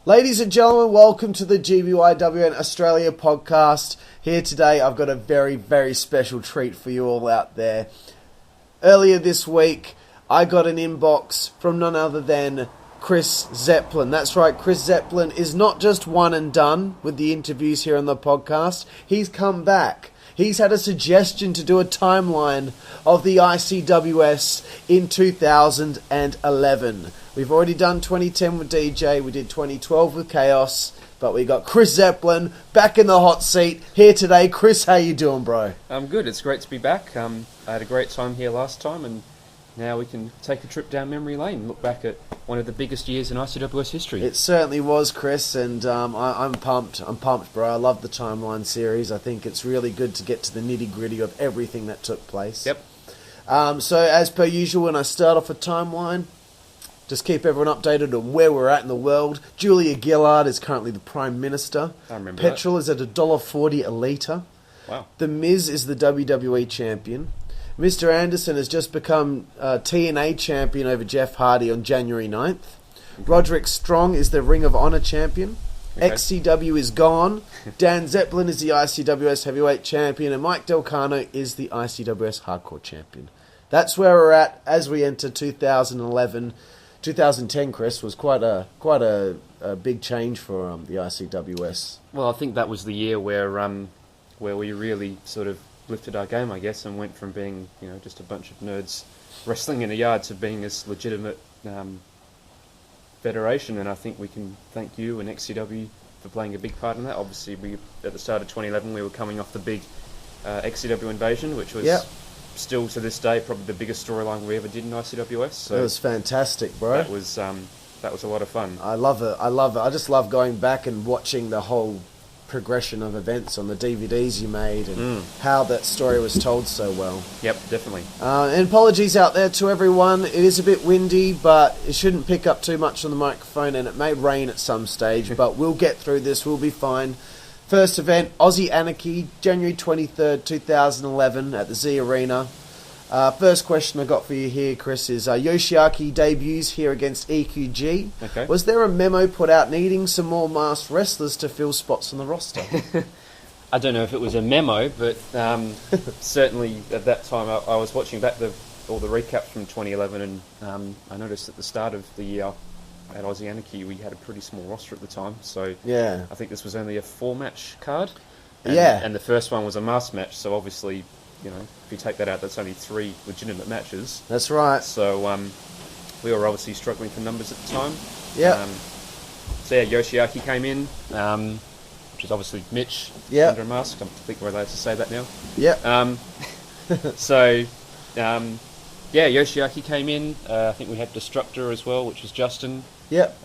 Ladies and gentlemen, welcome to the GBYWN Australia podcast. Here today, I've got a very, very special treat for you all out there. Earlier this week, I got an inbox from none other than Kris Zepplin. That's right, Kris Zepplin is not just one and done with the interviews here on the podcast. He's come back. He's had a suggestion to do a timeline of the ICWS in 2011. We've already done 2010 with DJ, we did 2012 with Chaos, but we got Kris Zepplin back in the hot seat here today. Kris, how you doing, bro? I'm good. It's great to be back. I had a great time here last time, and now we can take a trip down memory lane and look back at one of the biggest years in ICWS history. It certainly was, Kris, and I'm pumped. I'm pumped, bro. I love the timeline series. I think it's really good to get to the nitty-gritty of everything that took place. Yep. So, as per usual, when I start off a timeline, just keep everyone updated on where we're at in the world. Julia Gillard is currently the Prime Minister. I remember Petrol is at $1.40 a litre. Wow. The Miz is the WWE Champion. Mr. Anderson has just become TNA champion over Jeff Hardy on January 9th. Okay. Roderick Strong is the Ring of Honor champion. Okay. XCW is gone. Dan Zeppelin is the ICWS heavyweight champion. And Mike Delcano is the ICWS hardcore champion. That's where we're at as we enter 2011. 2010, Kris, was quite a big change for the ICWS. Well, I think that was the year where we really sort of lifted our game, I guess, and went from being, just a bunch of nerds wrestling in a yard to being this legitimate federation. And I think we can thank you and XCW for playing a big part in that. Obviously, at the start of 2011, we were coming off the big XCW invasion, which was still to this day probably the biggest storyline we ever did in ICWS. So it was fantastic, bro. That was a lot of fun. I love it. I just love going back and watching the whole progression of events on the DVDs you made and how that story was told so well. Yep, definitely. And apologies out there to everyone. It is a bit windy, but it shouldn't pick up too much on the microphone, and it may rain at some stage, but we'll get through this. We'll be fine. First event, Aussie Anarchy, January 23rd, 2011 at the Z Arena. First question I got for you here, Kris, is Yoshiaki debuts here against EQG. Okay. Was there a memo put out needing some more masked wrestlers to fill spots on the roster? I don't know if it was a memo, but certainly at that time I was watching back all the recaps from 2011, and I noticed at the start of the year at Aussie Anarchy we had a pretty small roster at the time. So yeah, I think this was only a 4-match card. And the first one was a masked match, so obviously, if you take that out, that's only 3 legitimate matches. That's right. So we were obviously struggling for numbers at the time. Yeah. So Yoshiaki came in, which is obviously Mitch under a mask. I think we're allowed to say that now. Yeah. Yoshiaki came in. I think we had Destructor as well, which was Justin. Yep.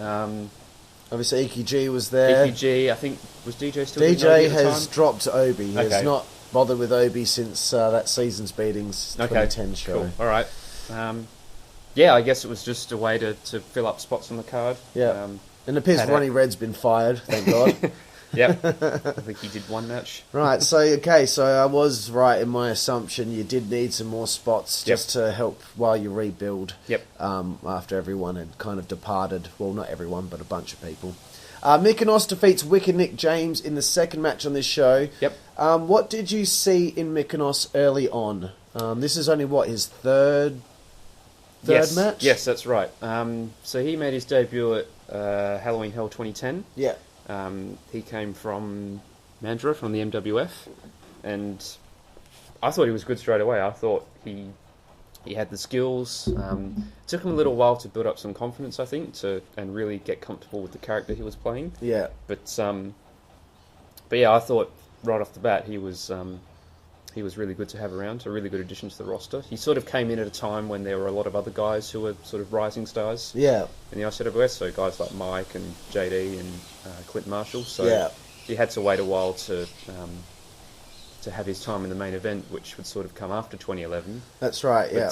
Obviously EQG was there. EQG, I think, was DJ still DJ Obi at the has time? dropped Obi. He has not bothered with Obi since that season's beatings 2010 show. Cool. All right. I guess it was just a way to fill up spots on the card. Yeah. And it appears Ronnie Red's been fired, thank God. Yep. I think he did 1 match. Right, so I was right in my assumption. You did need some more spots just to help while you rebuild. Yep. After everyone had kind of departed. Well, not everyone, but a bunch of people. Mykonos defeats Wicked Nick James in the second match on this show. Yep. What did you see in Mykonos early on? This is only, his third match? Yes, that's right. So he made his debut at Halloween Hell 2010. Yeah. He came from Mandurah, from the MWF, and I thought he was good straight away. I thought he had the skills. It took him a little while to build up some confidence, I think, and really get comfortable with the character he was playing. Yeah. But yeah, I thought right off the bat he was really good to have around, a really good addition to the roster. He sort of came in at a time when there were a lot of other guys who were sort of rising stars in the ICWS, so guys like Mike and JD and Clint Marshall. So he had to wait a while to have his time in the main event, which would sort of come after 2011. That's right, yeah.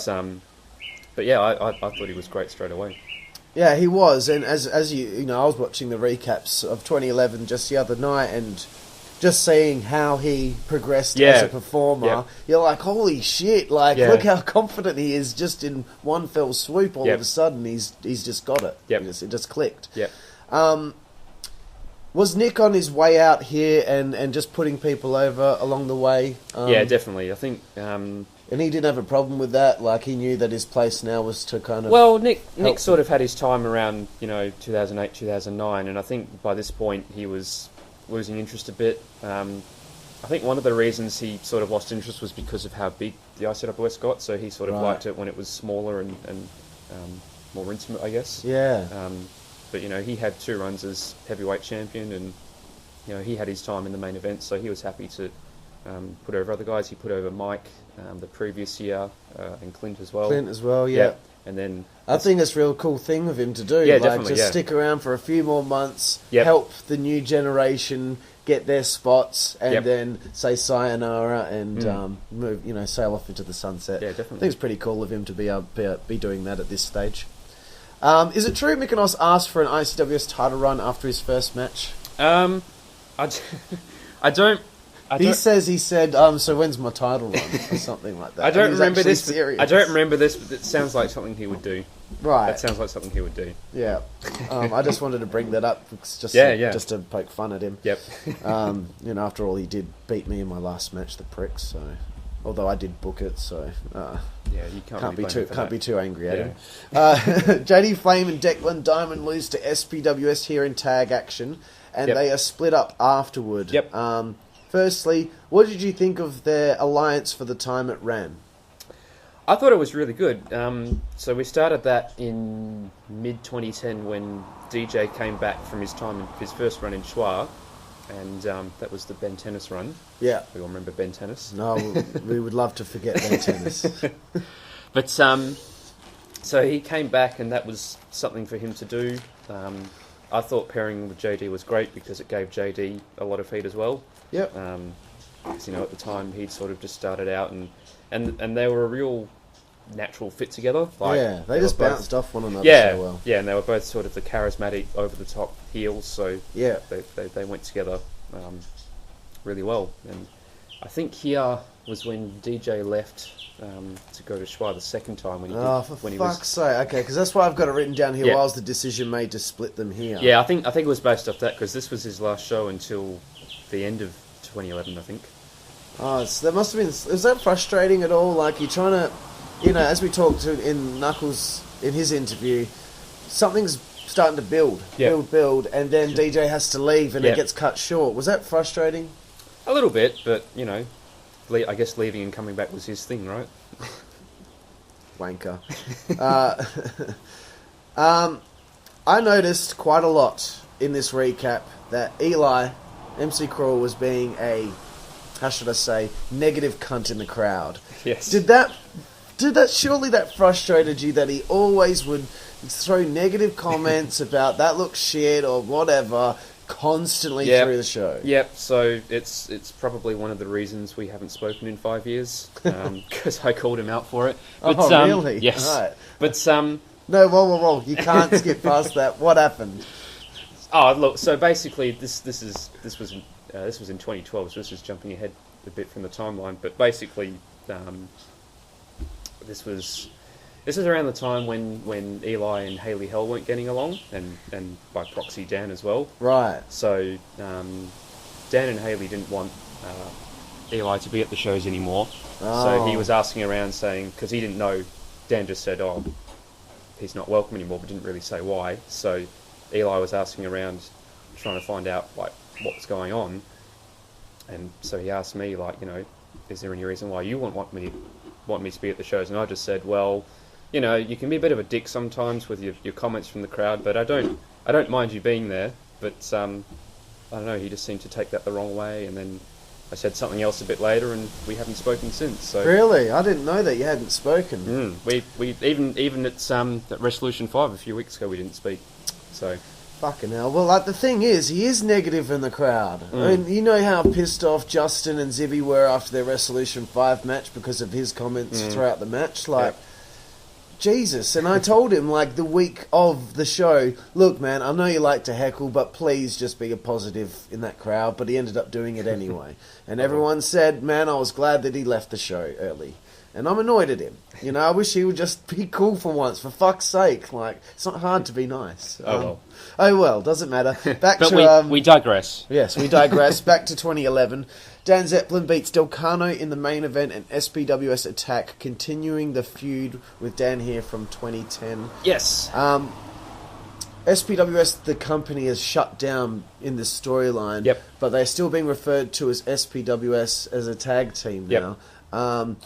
But yeah, I thought he was great straight away. Yeah, he was, and as I was watching the recaps of 2011 just the other night, and just seeing how he progressed as a performer, you're like, holy shit, look how confident he is just in one fell swoop. All of a sudden, he's just got it. Yep. It just clicked. Yep. Was Nick on his way out here and just putting people over along the way? Yeah, definitely. I think... and he didn't have a problem with that? Like, he knew that his place now was to kind of... Well, Nick sort of had his time around, 2008, 2009, and I think by this point he was losing interest a bit. I think one of the reasons he sort of lost interest was because of how big the ICWS got, so he sort of liked it when it was smaller and more intimate, I guess. Yeah. But, he had 2 runs as heavyweight champion, and, he had his time in the main event, so he was happy to put over other guys. He put over Mike the previous year, and Clint as well. Yeah. And then... I think it's a real cool thing of him to do. Yeah, definitely, stick around for a few more months, help the new generation get their spots, and then say sayonara and move, sail off into the sunset. Yeah, definitely. I think it's pretty cool of him to be doing that at this stage. Is it true Mykonos asked for an ICWS title run after his first match? I don't... He said, so when's my title run? Or something like that. I don't remember this. Serious. I don't remember this, but it sounds like something he would do. Right. That sounds like something he would do. Yeah. I just wanted to bring that up just to poke fun at him. Yep. After all, he did beat me in my last match, the prick, so... Although I did book it, so... you can't be too angry at him. JD Flame and Declan Diamond lose to SPWS here in tag action, and they are split up afterward. Yep. Firstly, what did you think of their alliance for the time it ran? I thought it was really good. So we started that in mid-2010 when DJ came back from his first run in Schwa, and that was the Ben Tennis run. Yeah. We all remember Ben Tennis. No, we would love to forget Ben Tennis. But, so he came back and that was something for him to do. I thought pairing with JD was great because it gave JD a lot of heat as well. Yep. Because, at the time he'd sort of just started out and they were a real natural fit together. They just bounced off one another so well. Yeah, and they were both sort of the charismatic, over-the-top heels, so they went together really well. And I think here was when DJ left to go to Schwa the second time when he fuck's sake! Okay, because that's why I've got it written down here. Why was the decision made to split them here? Yeah, I think it was based off that because this was his last show until the end of 2011, I think. Oh, so that must have been... Was that frustrating at all? Like, you're trying to... as we talked to in Knuckles, in his interview, something's starting to build, and then DJ has to leave and it gets cut short. Was that frustrating? A little bit, but, I guess leaving and coming back was his thing, right? Wanker. I noticed quite a lot in this recap that Eli, MC Crawl, was being a, how should I say, negative cunt in the crowd. Yes. Did that surely that frustrated you that he always would throw negative comments about that looks shit or whatever constantly through the show? Yep, so it's probably one of the reasons we haven't spoken in 5 years, because I called him out for it. But, really? Yes. Right. But, no, whoa. You can't skip past that. What happened? Oh, look, so basically this was in 2012, so this is jumping ahead a bit from the timeline, but basically this was around the time when Eli and Hayley Hell weren't getting along, and by proxy Dan as well. Right. So Dan and Hayley didn't want Eli to be at the shows anymore. Oh. So he was asking around saying, because he didn't know, Dan just said, he's not welcome anymore, but didn't really say why. So Eli was asking around, trying to find out what was going on. And so he asked me, is there any reason why you want me to be at the shows? And I just said, well, you can be a bit of a dick sometimes with your comments from the crowd, but I don't mind you being there. But I don't know, he just seemed to take that the wrong way. And then I said something else a bit later, and we haven't spoken since. So really, I didn't know that you hadn't spoken. We even at Resolution 5 a few weeks ago we didn't speak. So. Fucking hell. Well, the thing is, he is negative in the crowd. I mean, you know how pissed off Justin and Zibby were after their Resolution 5 match because of his comments throughout the match. Jesus. And I told him, the week of the show, look, man, I know you like to heckle, but please just be a positive in that crowd. But he ended up doing it anyway. And everyone said, man, I was glad that he left the show early. And I'm annoyed at him. You know, I wish he would just be cool for once, for fuck's sake. Like, it's not hard to be nice. Oh well, doesn't matter. Back but to we digress. Yes, we digress. Back to 2011. Dan Zepplin beats Delcano in the main event, and SBWS Attack, continuing the feud with Dan here from 2010. Yes. SPWS, the company, is shut down in this storyline, Yep. but they're still being referred to as SPWS as a tag team now. Yep.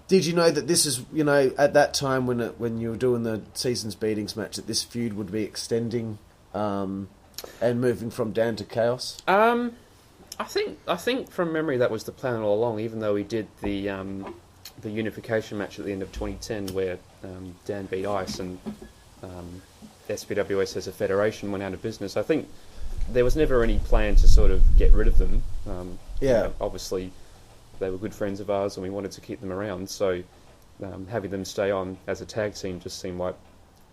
Did you know that this is, you know, at that time when you were doing the Seasons Beatings match, that this feud would be extending and moving from Dan to Chaos? I think from memory that was the plan all along. Even though we did the unification match at the end of 2010, where Dan beat Ice and SPWS as a federation went out of business. I think there was never any plan to sort of get rid of them. You know, obviously, they were good friends of ours, and we wanted to keep them around. So having them stay on as a tag team just seemed like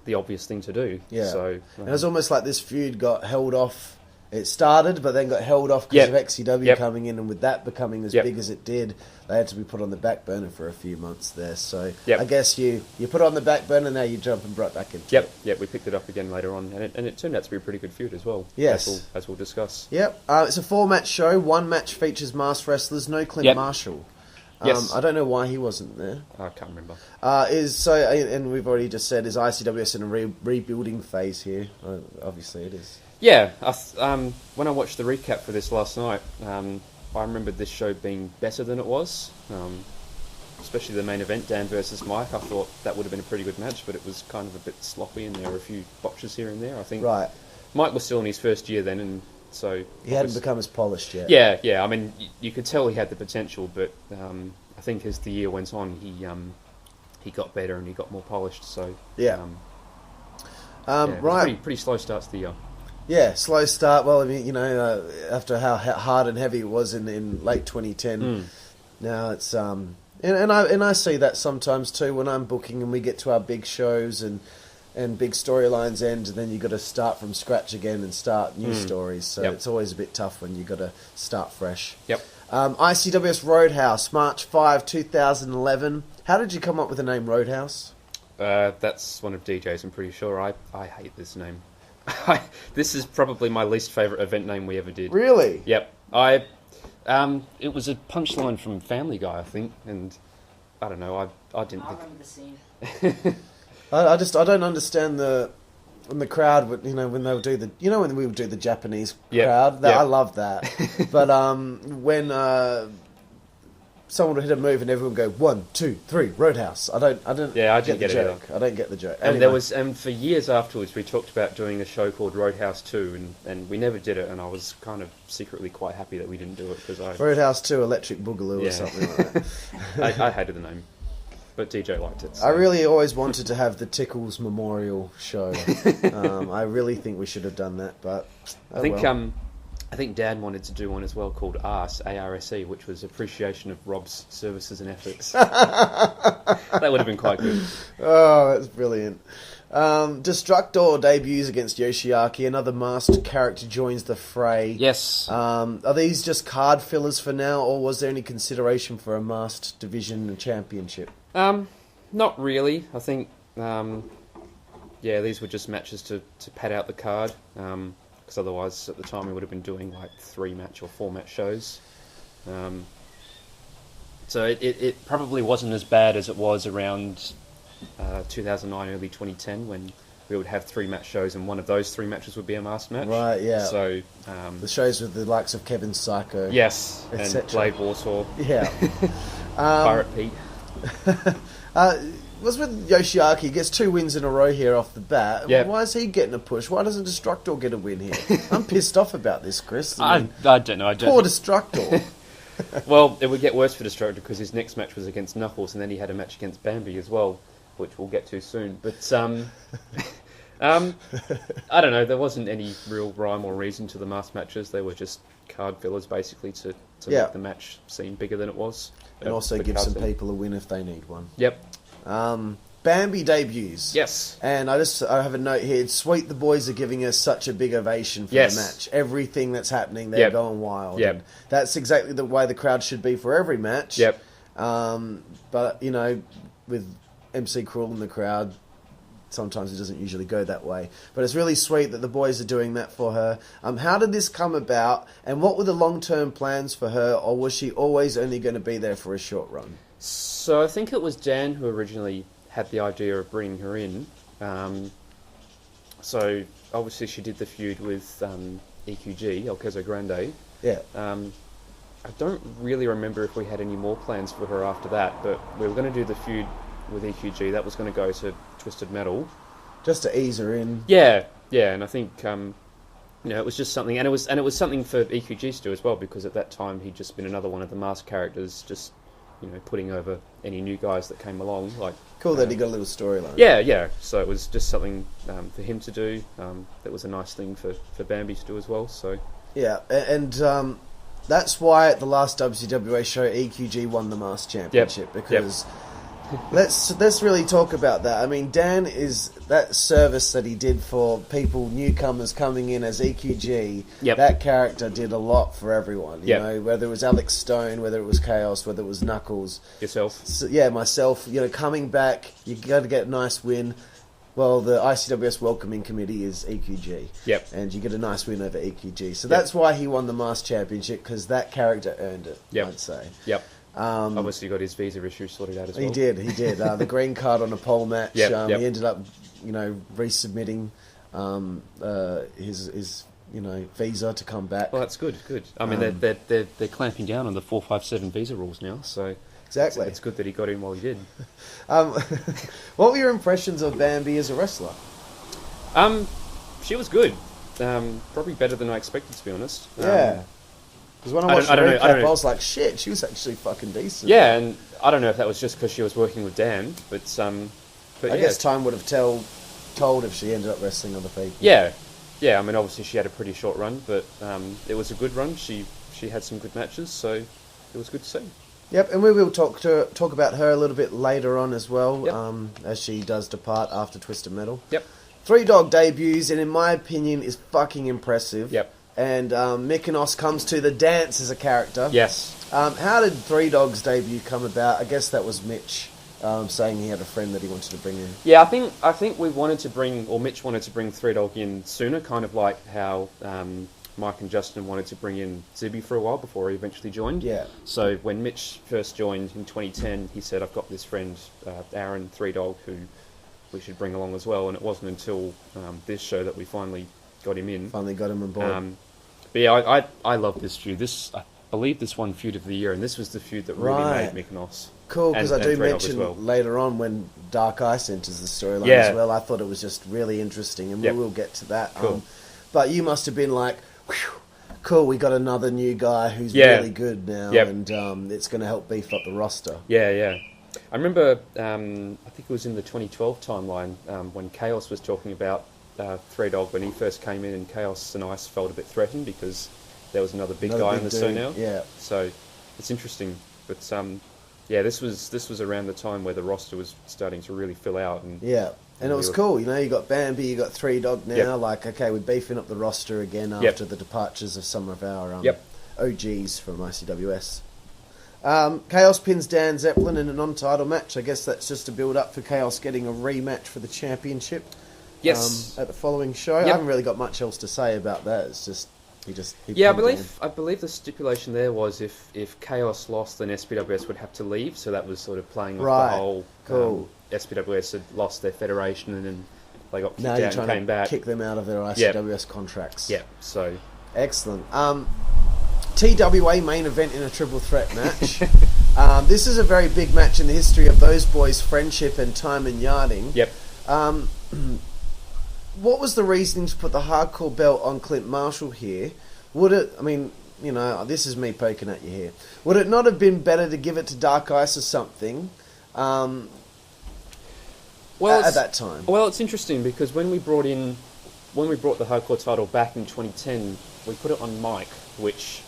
the obvious thing to do. Yeah. So and it was almost like this feud got held off. It started, but then got held off because of XCW coming in, and with that becoming as big as it did, they had to be put on the back burner for a few months there. So I guess you put it on the back burner, now you jump and right back into it. Yep, we picked it up again later on, and it turned out to be a pretty good feud as well. Yes. As we'll discuss. Yep, it's a 4-match show. One match features masked wrestlers, no Clint Marshall. Yes. I don't know why he wasn't there. I can't remember. And we've already just said, is ICWS in a rebuilding phase here? Obviously it is. Yeah, when I watched the recap for this last night, I remembered this show being better than it was, especially the main event, Dan versus Mike. I thought that would have been a pretty good match, but it was kind of a bit sloppy, and there were a few botches here and there. I think Mike was still in his first year then, and so he hadn't become as polished yet. Yeah. I mean, you could tell he had the potential, but I think as the year went on, he got better and he got more polished. So pretty slow start to the year. Yeah, slow start. Well, I mean, you know, after how hard and heavy it was in late 2010, now it's and I see that sometimes too when I'm booking and we get to our big shows and big storylines end, and then you got to start from scratch again and start new stories. So it's always a bit tough when you got to start fresh. Yep. ICWS Roadhouse, March 5, 2011. How did you come up with the name Roadhouse? That's one of DJ's. I'm pretty sure. I hate this name. This is probably my least favourite event name we ever did. Really? Yep. It was a punchline from Family Guy, I think, and I don't know. I didn't. I remember the scene. I don't understand the crowd. You know, when they would do when we would do the Japanese crowd. I love that. But when someone would hit a move and everyone would go 1, 2, 3 Roadhouse. I didn't get the joke. I don't get the joke. And and for years afterwards we talked about doing a show called Roadhouse 2, and we never did it, and I was kind of secretly quite happy that we didn't do it because Roadhouse 2 Electric Boogaloo or something like that. I hated the name, but DJ liked it. So. I really always wanted to have the Tickles Memorial show. I really think we should have done that, but I think Dad wanted to do one as well called ARSE, A-R-S-E, which was appreciation of Rob's services and efforts. That would have been quite good. Oh, that's brilliant. Destructor debuts against Yoshiaki. Another masked character joins the fray. Yes. Are these just card fillers for now, or was there any consideration for a masked division and championship? Not really. I think, these were just matches to pad out the card. Because otherwise, at the time, we would have been doing like 3-match or 4-match shows. So it probably wasn't as bad as it was around 2009, early 2010, when we would have 3-match shows, and one of those 3 matches would be a masked match. Right, yeah. So the shows with the likes of Kevin Psycho. Yes, and Blade Warsaw. Yeah. Pirate Pete. Was with Yoshiaki. He gets 2 wins in a row here off the bat. Yep. Why is he getting a push? Why doesn't Destructor get a win here? I'm pissed off about this, Chris. I don't know. Poor Destructor. Well, it would get worse for Destructor because his next match was against Knuckles, and then he had a match against Bambi as well, which we'll get to soon. But I don't know. There wasn't any real rhyme or reason to the masked matches. They were just card fillers, basically, to make the match seem bigger than it was. And also give some people a win if they need one. Yep. Bambi debuts. Yes. And I have a note here. It's sweet the boys are giving us such a big ovation for the match. Everything that's happening, they're going wild. Yep. And that's exactly the way the crowd should be for every match. Yep. But, with MC Cruel in the crowd, sometimes it doesn't usually go that way. But it's really sweet that the boys are doing that for her. How did this come about, and what were the long-term plans for her, or was she always only going to be there for a short run? So I think it was Dan who originally had the idea of bringing her in. So obviously she did the feud with EQG, El Queso Grande. Yeah. I don't really remember if we had any more plans for her after that, but we were going to do the feud with EQG. That was going to go to Twisted Metal. Just to ease her in. Yeah, and I think it was just something, and it was something for EQG to do as well, because at that time he'd just been another one of the masked characters, just putting over any new guys that came along. Like cool that he got a little storyline. Yeah. So it was just something for him to do. That was a nice thing for Bambi to do as well. So yeah, and that's why at the last WCWA show EQG won the Masked Championship, because. Let's really talk about that. I mean, Dan is that service that he did for people, newcomers coming in as EQG. Yep. That character did a lot for everyone. You Yep. know, whether it was Alex Stone, whether it was Chaos, whether it was Knuckles, yourself. So, yeah, myself. Coming back, you got to get a nice win. Well, the ICWS welcoming committee is EQG. Yep. And you get a nice win over EQG. So that's why he won the Masked Championship, because that character earned it. Yep. I'd say. Yep. Obviously got his visa issue sorted out as well. He did. The green card on a pole match. Yep. He ended up, resubmitting his visa to come back. Well, that's good. I mean, they're clamping down on the 457 visa rules now, so exactly. It's good that he got in while he did. What were your impressions of Bambi as a wrestler? She was good. Probably better than I expected, to be honest. Yeah. Because when I watched the recap, I was like, shit, she was actually fucking decent. Yeah, and I don't know if that was just because she was working with Dan, but I guess time would have told if she ended up wrestling other people. Yeah. I mean, obviously she had a pretty short run, but it was a good run. She had some good matches, so it was good to see. Yep, and we will talk about her a little bit later on as well, Yep. as she does depart after Twisted Metal. Yep. 3 Dog debuts, and in my opinion, is fucking impressive. Yep. And Mykonos comes to the dance as a character. Yes. How did 3 Dog's debut come about? I guess that was Mitch saying he had a friend that he wanted to bring in. Yeah, I think we wanted to bring, or Mitch wanted to bring 3 Dog in sooner, kind of like how Mike and Justin wanted to bring in Zibby for a while before he eventually joined. Yeah. So when Mitch first joined in 2010, he said, I've got this friend, Aaron 3 Dog, who we should bring along as well. And it wasn't until this show that we finally got him in. Finally got him on board. But yeah, I love this feud. I believe this won Feud of the Year, and this was the feud that really made Mykonos. Cool, because I do 3 Dog as mention well. later on when Dark Ice enters the storyline as well. I thought it was just really interesting, and we will get to that. Cool. But you must have been like, whew, cool, we got another new guy who's really good now, and it's going to help beef up the roster. Yeah. I remember, I think it was in the 2012 timeline, when Chaos was talking about 3 Dog when he first came in, and Chaos and Ice felt a bit threatened because there was another big guy in the show now. Yeah. So it's interesting, but this was around the time where the roster was starting to really fill out, and it was cool. You got Bambi, you got 3 Dog now. Yep. Like, okay, we're beefing up the roster again after the departures of some of our OGs from ICWS. Chaos pins Dan Zepplin in a non-title match. I guess that's just to build up for Chaos getting a rematch for the championship. Yes. At the following show. I haven't really got much else to say about that. It's just I believe the stipulation there was if Chaos lost, then SPWS would have to leave. So that was sort of playing off the whole. Cool. SPWS had lost their federation, and then they got kicked now out you're trying and came back. Kick them out of their ICWS contracts. Yeah. So excellent. TWA main event in a triple threat match. This is a very big match in the history of those boys' friendship and time in yarding. Yep. What was the reasoning to put the hardcore belt on Clint Marshall here? Would it, this is me poking at you here. Would it not have been better to give it to Dark Ice or something at that time? Well, it's interesting because when we brought the hardcore title back in 2010, we put it on Mike, which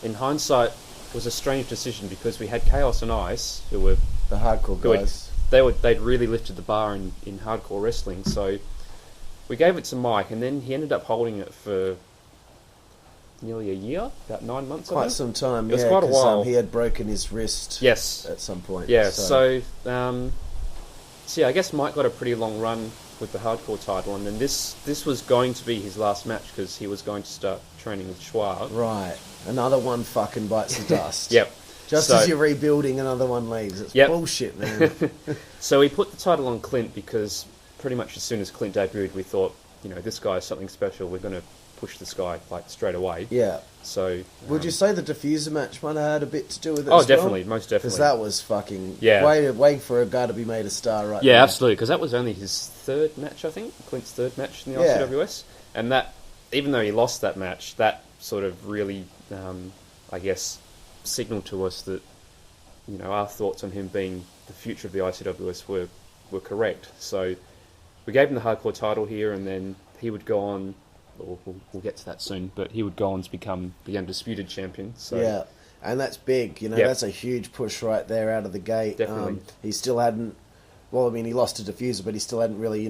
in hindsight was a strange decision because we had Chaos and Ice, who were the hardcore guys. They'd really lifted the bar in hardcore wrestling, so we gave it to Mike, and then he ended up holding it for nearly a year, about 9 months. Quite some time. It was quite a while. He had broken his wrist. Yes. At some point. Yeah. So I guess Mike got a pretty long run with the hardcore title, and then this was going to be his last match because he was going to start training with Schwab. Right. Another one fucking bites the dust. Yep. Just as you're rebuilding, another one leaves. It's bullshit, man. So he put the title on Clint because pretty much as soon as Clint debuted, we thought, this guy is something special. We're going to push this guy like straight away. Yeah. So would you say the diffuser match might have had a bit to do with it? Oh, as definitely, well? most definitely. Because that was fucking way for a guy to be made a star, right? Yeah, there. absolutely. Because that was only his third match, I think, Clint's third match in the ICWS, and that, even though he lost that match, that sort of really, I guess, signalled to us that our thoughts on him being the future of the ICWS were correct. So we gave him the hardcore title here, and then he would go on. We'll get to that soon, but he would go on to become the undisputed champion. So. Yeah, and that's big. That's a huge push right there out of the gate. Definitely. He still hadn't. Well, I mean, he lost to Diffuser, but he still hadn't really,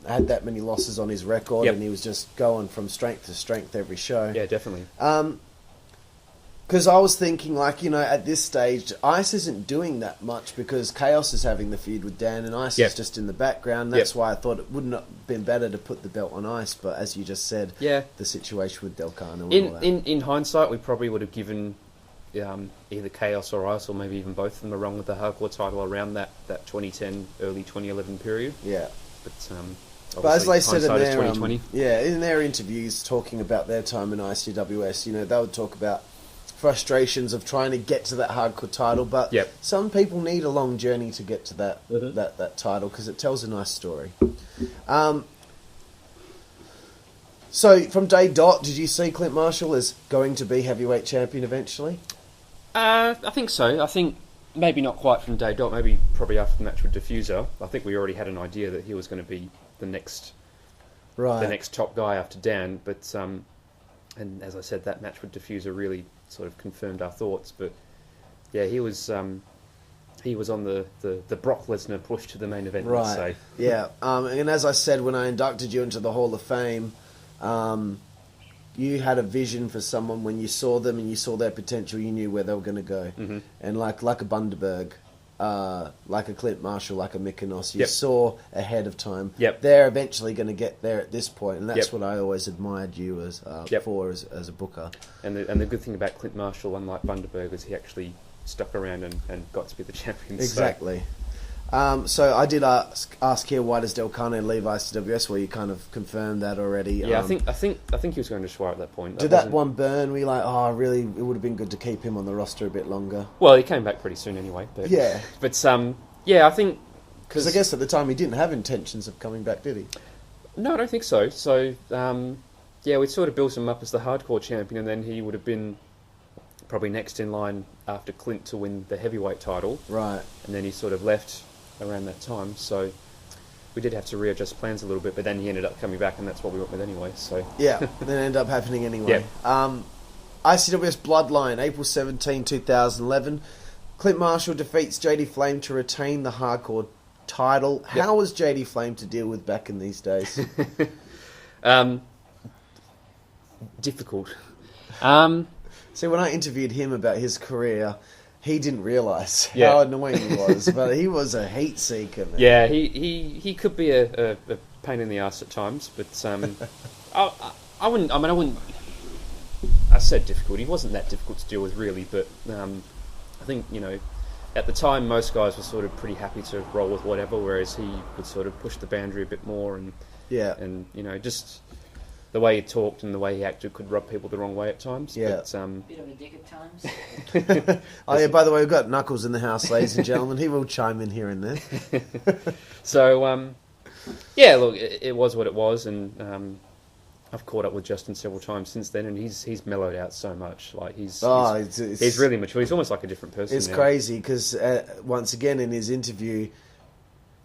had that many losses on his record, and he was just going from strength to strength every show. Yeah, definitely. Because I was thinking, at this stage, Ice isn't doing that much because Chaos is having the feud with Dan, and Ice is just in the background. That's why I thought it wouldn't have been better to put the belt on Ice. But as you just said, the situation with Delcano and all that. In hindsight, we probably would have given either Chaos or Ice, or maybe even both of them, a run with the hardcore title around that 2010, early 2011 period. Yeah. But as they said in their interviews, talking about their time in ICWS, they would talk about frustrations of trying to get to that hardcore title, but some people need a long journey to get to that that title because it tells a nice story. So from day dot, did you see Clint Marshall as going to be heavyweight champion eventually? I think so. I think maybe not quite from day dot. Maybe probably after the match with Diffuser. I think we already had an idea that he was going to be the next top guy after Dan. But and as I said, that match with Diffuser really sort of confirmed our thoughts. But yeah, he was on the Brock Lesnar push to the main event. Right. Let's say. Yeah. And as I said when I inducted you into the Hall of Fame. You had a vision for someone when you saw them and you saw their potential. You knew where they were going to go, and like a Bundaberg, like a Clint Marshall, like a Mykonos, you saw ahead of time. They're eventually going to get there at this point, and that's what I always admired you as as a booker. And the good thing about Clint Marshall, unlike Bundaberg, is he actually stuck around and got to be the champion. Exactly. So I did ask here, why does Delcano leave ICWS? Well, you kind of confirmed that already. Yeah, I think he was going to Schwar at that point. Did that one burn? Were you like, really, it would have been good to keep him on the roster a bit longer? Well, he came back pretty soon anyway. But, I think because I guess at the time he didn't have intentions of coming back, did he? No, I don't think so. So we sort of built him up as the hardcore champion, and then he would have been probably next in line after Clint to win the heavyweight title. Right. And then he sort of left around that time, so we did have to readjust plans a little bit, but then he ended up coming back, and that's what we went with anyway. So yeah, then it ended up happening anyway. ICWS Bloodline, April 17, 2011. Clint Marshall defeats JD Flame to retain the hardcore title. How was JD Flame to deal with back in these days? Difficult. See, when I interviewed him about his career, he didn't realise how annoying he was, but he was a heat seeker, man. Yeah, he could be a pain in the ass at times, but I wouldn't. I said difficult. He wasn't that difficult to deal with, really. But I think at the time most guys were sort of pretty happy to roll with whatever, whereas he would sort of push the boundary a bit more, and just the way he talked and the way he acted could rub people the wrong way at times. Bit of a dick at times. Oh yeah, by the way, we've got Knuckles in the house, ladies and gentlemen. He will chime in here and there. So, look, it was what it was, and I've caught up with Justin several times since then, and he's mellowed out so much. Like he's really mature. He's almost like a different person. It's now. crazy because once again in his interview,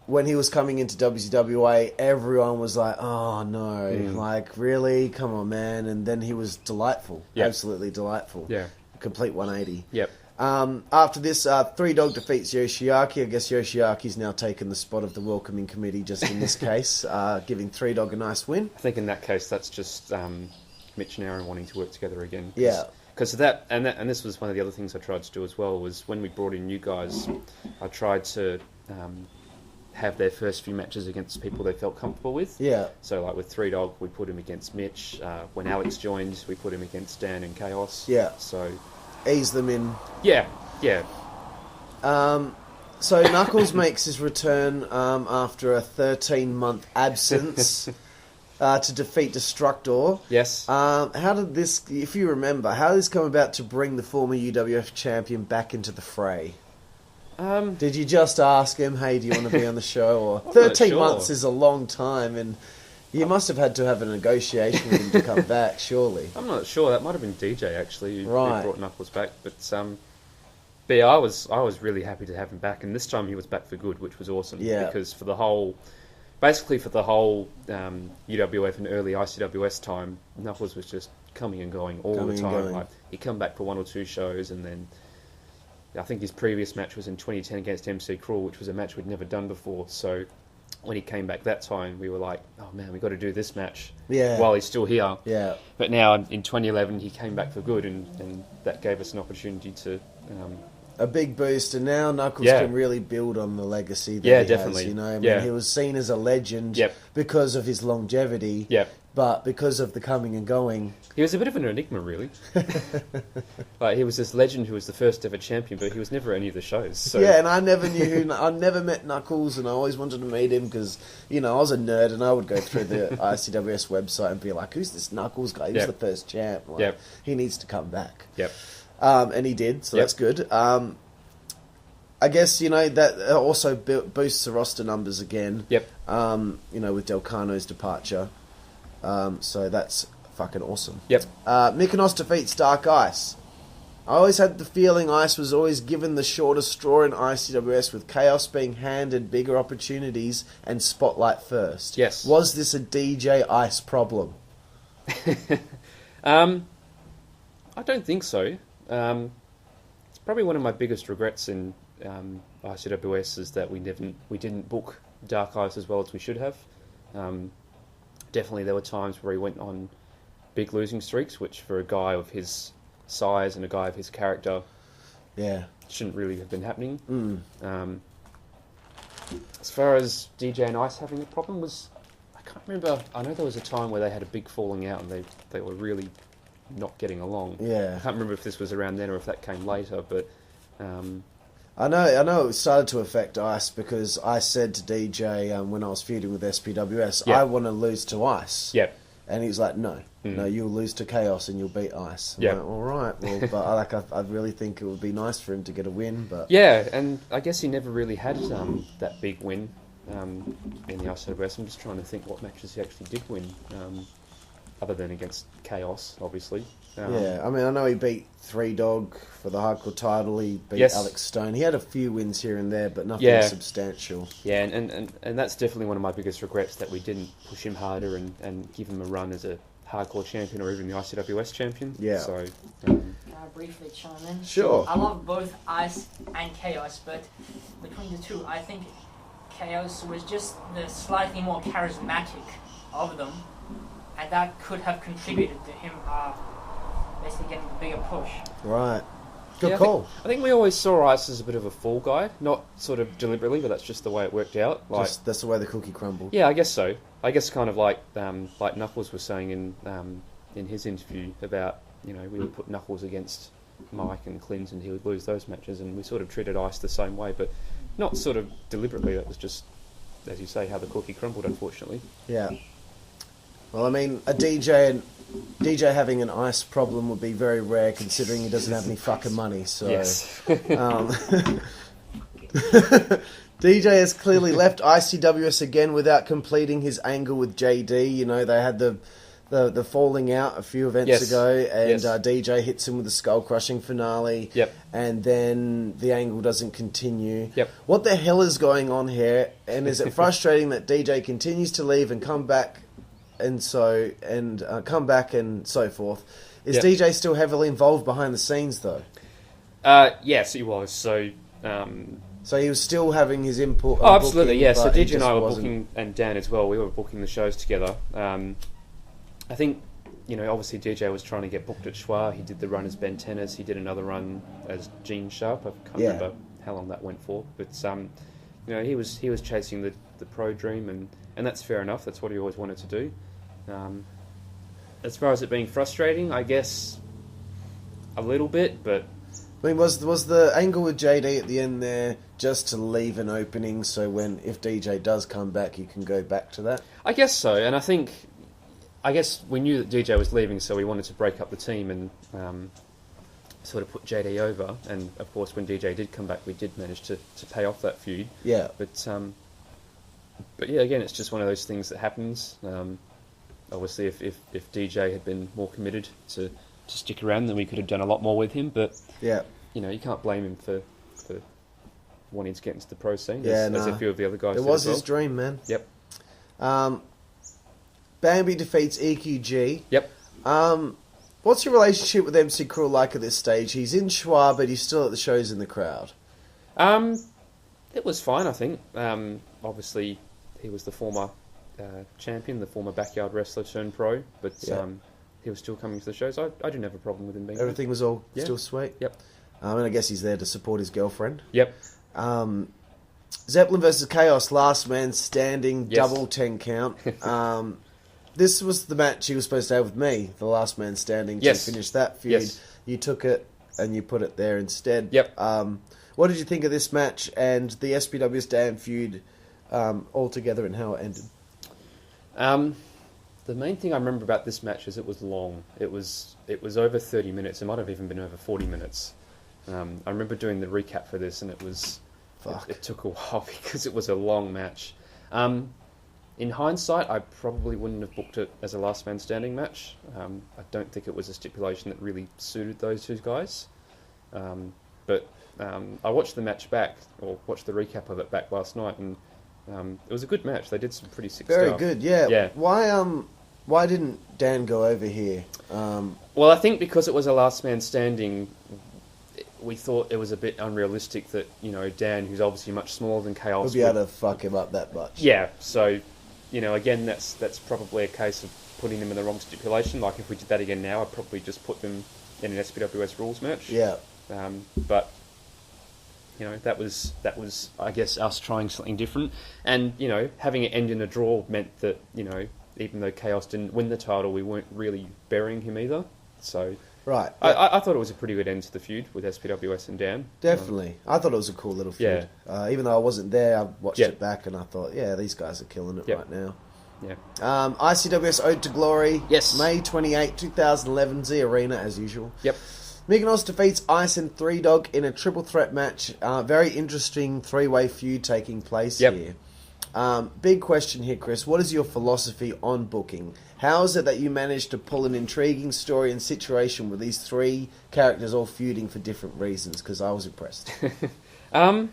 when he was coming into WCWA, everyone was like, "Oh no, like really? Come on, man!" And then he was delightful, absolutely delightful. Yeah, complete 180. Yep. After this, Three Dog defeats Yoshiaki. I guess Yoshiaki's now taken the spot of the welcoming committee just in this case, giving Three Dog a nice win. I think in that case, that's just Mitch and Aaron wanting to work together again. Yeah. Because of that, and this was one of the other things I tried to do as well, was when we brought in new guys, I tried to have their first few matches against people they felt comfortable with. Yeah. So like with Three Dog, we put him against Mitch. When Alex joined, we put him against Dan and Chaos. Yeah. So ease them in. Yeah. So Knuckles makes his return after a 13-month absence to defeat Destructor. Yes. How did this, if you remember, how did this come about to bring the former UWF champion back into the fray? Did you just ask him, hey, do you want to be on the show? Or 13 months is a long time, and you must have had to have a negotiation with him to come back, surely. I'm not sure. That might have been DJ, actually, who Right. brought Knuckles back. But yeah, I was really happy to have him back, and this time he was back for good, which was awesome. Yeah. Because for the whole UWF and early ICWS time, Knuckles was just coming and going all the time. Like, he'd come back for 1 or 2 shows, and then I think his previous match was in 2010 against MC Cruel, which was a match we'd never done before. So when he came back that time, we were like, oh man, we've got to do this match while he's still here. Yeah. But now in 2011, he came back for good, and that gave us an opportunity to... a big boost, and now Knuckles can really build on the legacy that he definitely. has. You know, I mean, he was seen as a legend because of his longevity, but because of the coming and going, he was a bit of an enigma, really. Like, he was this legend who was the first ever champion, but he was never at any of the shows. So. Yeah, and I never knew I never met Knuckles, and I always wanted to meet him because, you know, I was a nerd, and I would go through the ICWS website and be like, who's this Knuckles guy? He was the first champ. Like, he needs to come back. And he did, so that's good. I guess, you know, that also boosts the roster numbers again. You know, with Del Cano's departure. So that's fucking awesome. Mykonos defeats Dark Ice. I always had the feeling Ice was always given the shortest straw in ICWS, with Chaos being handed bigger opportunities and spotlight first. Yes. Was this a DJ Ice problem? I don't think so. It's probably one of my biggest regrets in ICWS is that we didn't book Dark Ice as well as we should have. Definitely there were times where he went on big losing streaks, which for a guy of his size and a guy of his character shouldn't really have been happening. As far as DJ and Ice having a problem was, I can't remember. I know there was a time where they had a big falling out and they were really not getting along. I can't remember if this was around then or if that came later, but I know it started to affect Ice because I said to DJ when I was feuding with SPWS, I want to lose to Ice. And he's like, no, you'll lose to Chaos and you'll beat Ice. I'm like, all right, well, but I really think it would be nice for him to get a win. But and I guess he never really had that big win in the ICWS. I'm just trying to think what matches he actually did win. Other than against Chaos, obviously. I mean, I know he beat Three Dog for the hardcore title. He beat Alex Stone. He had a few wins here and there, but nothing substantial. And that's definitely one of my biggest regrets, that we didn't push him harder and give him a run as a hardcore champion or even the ICWS champion. So, can I briefly chime in? Sure. I love both Ice and Chaos, but between the two, I think Chaos was just the slightly more charismatic of them. And that could have contributed to him basically getting a bigger push. Right. Good call. I think we always saw Ice as a bit of a fall guy. Not sort of deliberately, but that's just the way it worked out. Like, that's the way the cookie crumbled. Yeah, I guess so. I guess kind of like Knuckles was saying in his interview about, you know, we would put Knuckles against Mike and Clint and he would lose those matches, and we sort of treated Ice the same way, but not sort of deliberately. That was just, as you say, how the cookie crumbled, unfortunately. Yeah. Well, I mean, a DJ having an Ice problem would be very rare, considering he doesn't have any fucking money. So, DJ has clearly left ICWS again without completing his angle with JD. You know, they had the falling out a few events ago, and DJ hits him with a skull crushing finale. And then the angle doesn't continue. What the hell is going on here? And is it frustrating that DJ continues to leave and come back? And so forth. Is DJ still heavily involved behind the scenes, though? Yes, he was. So he was still having his input. Oh, absolutely, booking, so DJ and I were booking, and Dan as well. We were booking the shows together. I think obviously DJ was trying to get booked at Schwa. He did the run as Ben Tennis. He did another run as Gene Sharp. I can't remember how long that went for, but he was chasing the pro dream, and that's fair enough. That's what he always wanted to do. As far as it being frustrating, I guess a little bit, but I mean, was the angle with JD at the end there just to leave an opening so if DJ does come back, you can go back to that? I guess so, and I guess we knew that DJ was leaving, so we wanted to break up the team and sort of put JD over. And of course, when DJ did come back, we did manage to pay off that feud. Yeah. But yeah, again, it's just one of those things that happens. Obviously, if DJ had been more committed to stick around, then we could have done a lot more with him. But yeah, you can't blame him for wanting to get into the pro scene. Yeah, as a few of the other guys. It was his dream, man. Yep. Bambi defeats EQG. Yep. What's your relationship with MC Cruel like at this stage? He's in Schwa, but he's still at the shows in the crowd. It was fine, I think. Obviously, he was the former champion, the former backyard wrestler turned pro, but he was still coming to the shows. I didn't have a problem with him being Everything was all still sweet? Yep. And I guess he's there to support his girlfriend. Yep. Zeppelin versus Chaos, last man standing, Yes. double 10 count. This was the match he was supposed to have with me, the last man standing, Yes. to finish that feud. Yes. You took it and you put it there instead. Yep. What did you think of this match and the SBW's Dan feud altogether and how it ended? The main thing I remember about this match is it was long. It was over 30 minutes. It might have even been over 40 minutes. I remember doing the recap for this, and it took a while because it was a long match. In hindsight, I probably wouldn't have booked it as a last man standing match. I don't think it was a stipulation that really suited those two guys. But I watched the match back, or watched the recap of it back last night, and it was a good match. They did some pretty sick stuff. Very good, yeah. Yeah. Why didn't Dan go over here? Well, I think because it was a last man standing, we thought it was a bit unrealistic that, Dan, who's obviously much smaller than Chaos, We'll be able to fuck him up that much. Yeah, so, again, that's probably a case of putting them in the wrong stipulation. Like, if we did that again now, I'd probably just put them in an SBWS rules match. Yeah. But, that was, I guess, us trying something different. And, having it end in a draw meant that, even though Chaos didn't win the title, we weren't really burying him either. So... Right. I thought it was a pretty good end to the feud with SPWS and Dan. Definitely. I thought it was a cool little feud. Yeah. Even though I wasn't there, I watched it back and I thought, these guys are killing it right now. Yeah. ICWS Ode to Glory. Yes. May 28, 2011, Z Arena, as usual. Yep. Mykonos defeats Ice and Three Dog in a triple threat match. Very interesting three-way feud taking place here. Big question here, Kris. What is your philosophy on booking? How is it that you managed to pull an intriguing story and situation with these three characters all feuding for different reasons? Because I was impressed. Well,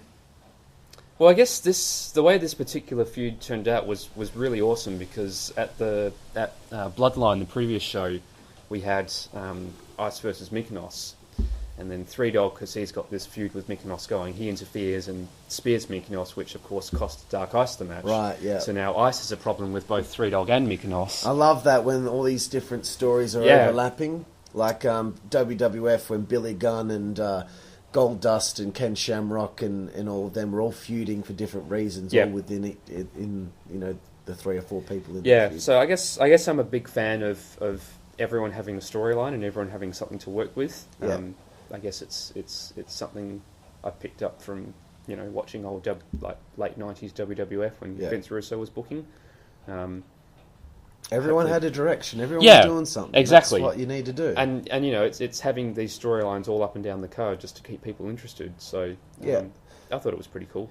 I guess the way this particular feud turned out was really awesome, because at Bloodline, the previous show, we had Ice versus Mykonos. And then Three Dog, because he's got this feud with Mykonos going, he interferes and spears Mykonos, which of course cost Dark Ice the match. Right, yeah. So now Ice has a problem with both Three Dog and Mykonos. I love that when all these different stories are overlapping. Like WWF, when Billy Gunn and Goldust and Ken Shamrock and all of them were all feuding for different reasons, all within the three or four people in the feud. So I guess I'm a big fan of everyone having a storyline and everyone having something to work with. I guess it's something I picked up from watching old late 90s WWF when Vince Russo was booking. Everyone had a direction. Everyone was doing something. Exactly. That's what you need to do. And it's having these storylines all up and down the card just to keep people interested. So I thought it was pretty cool.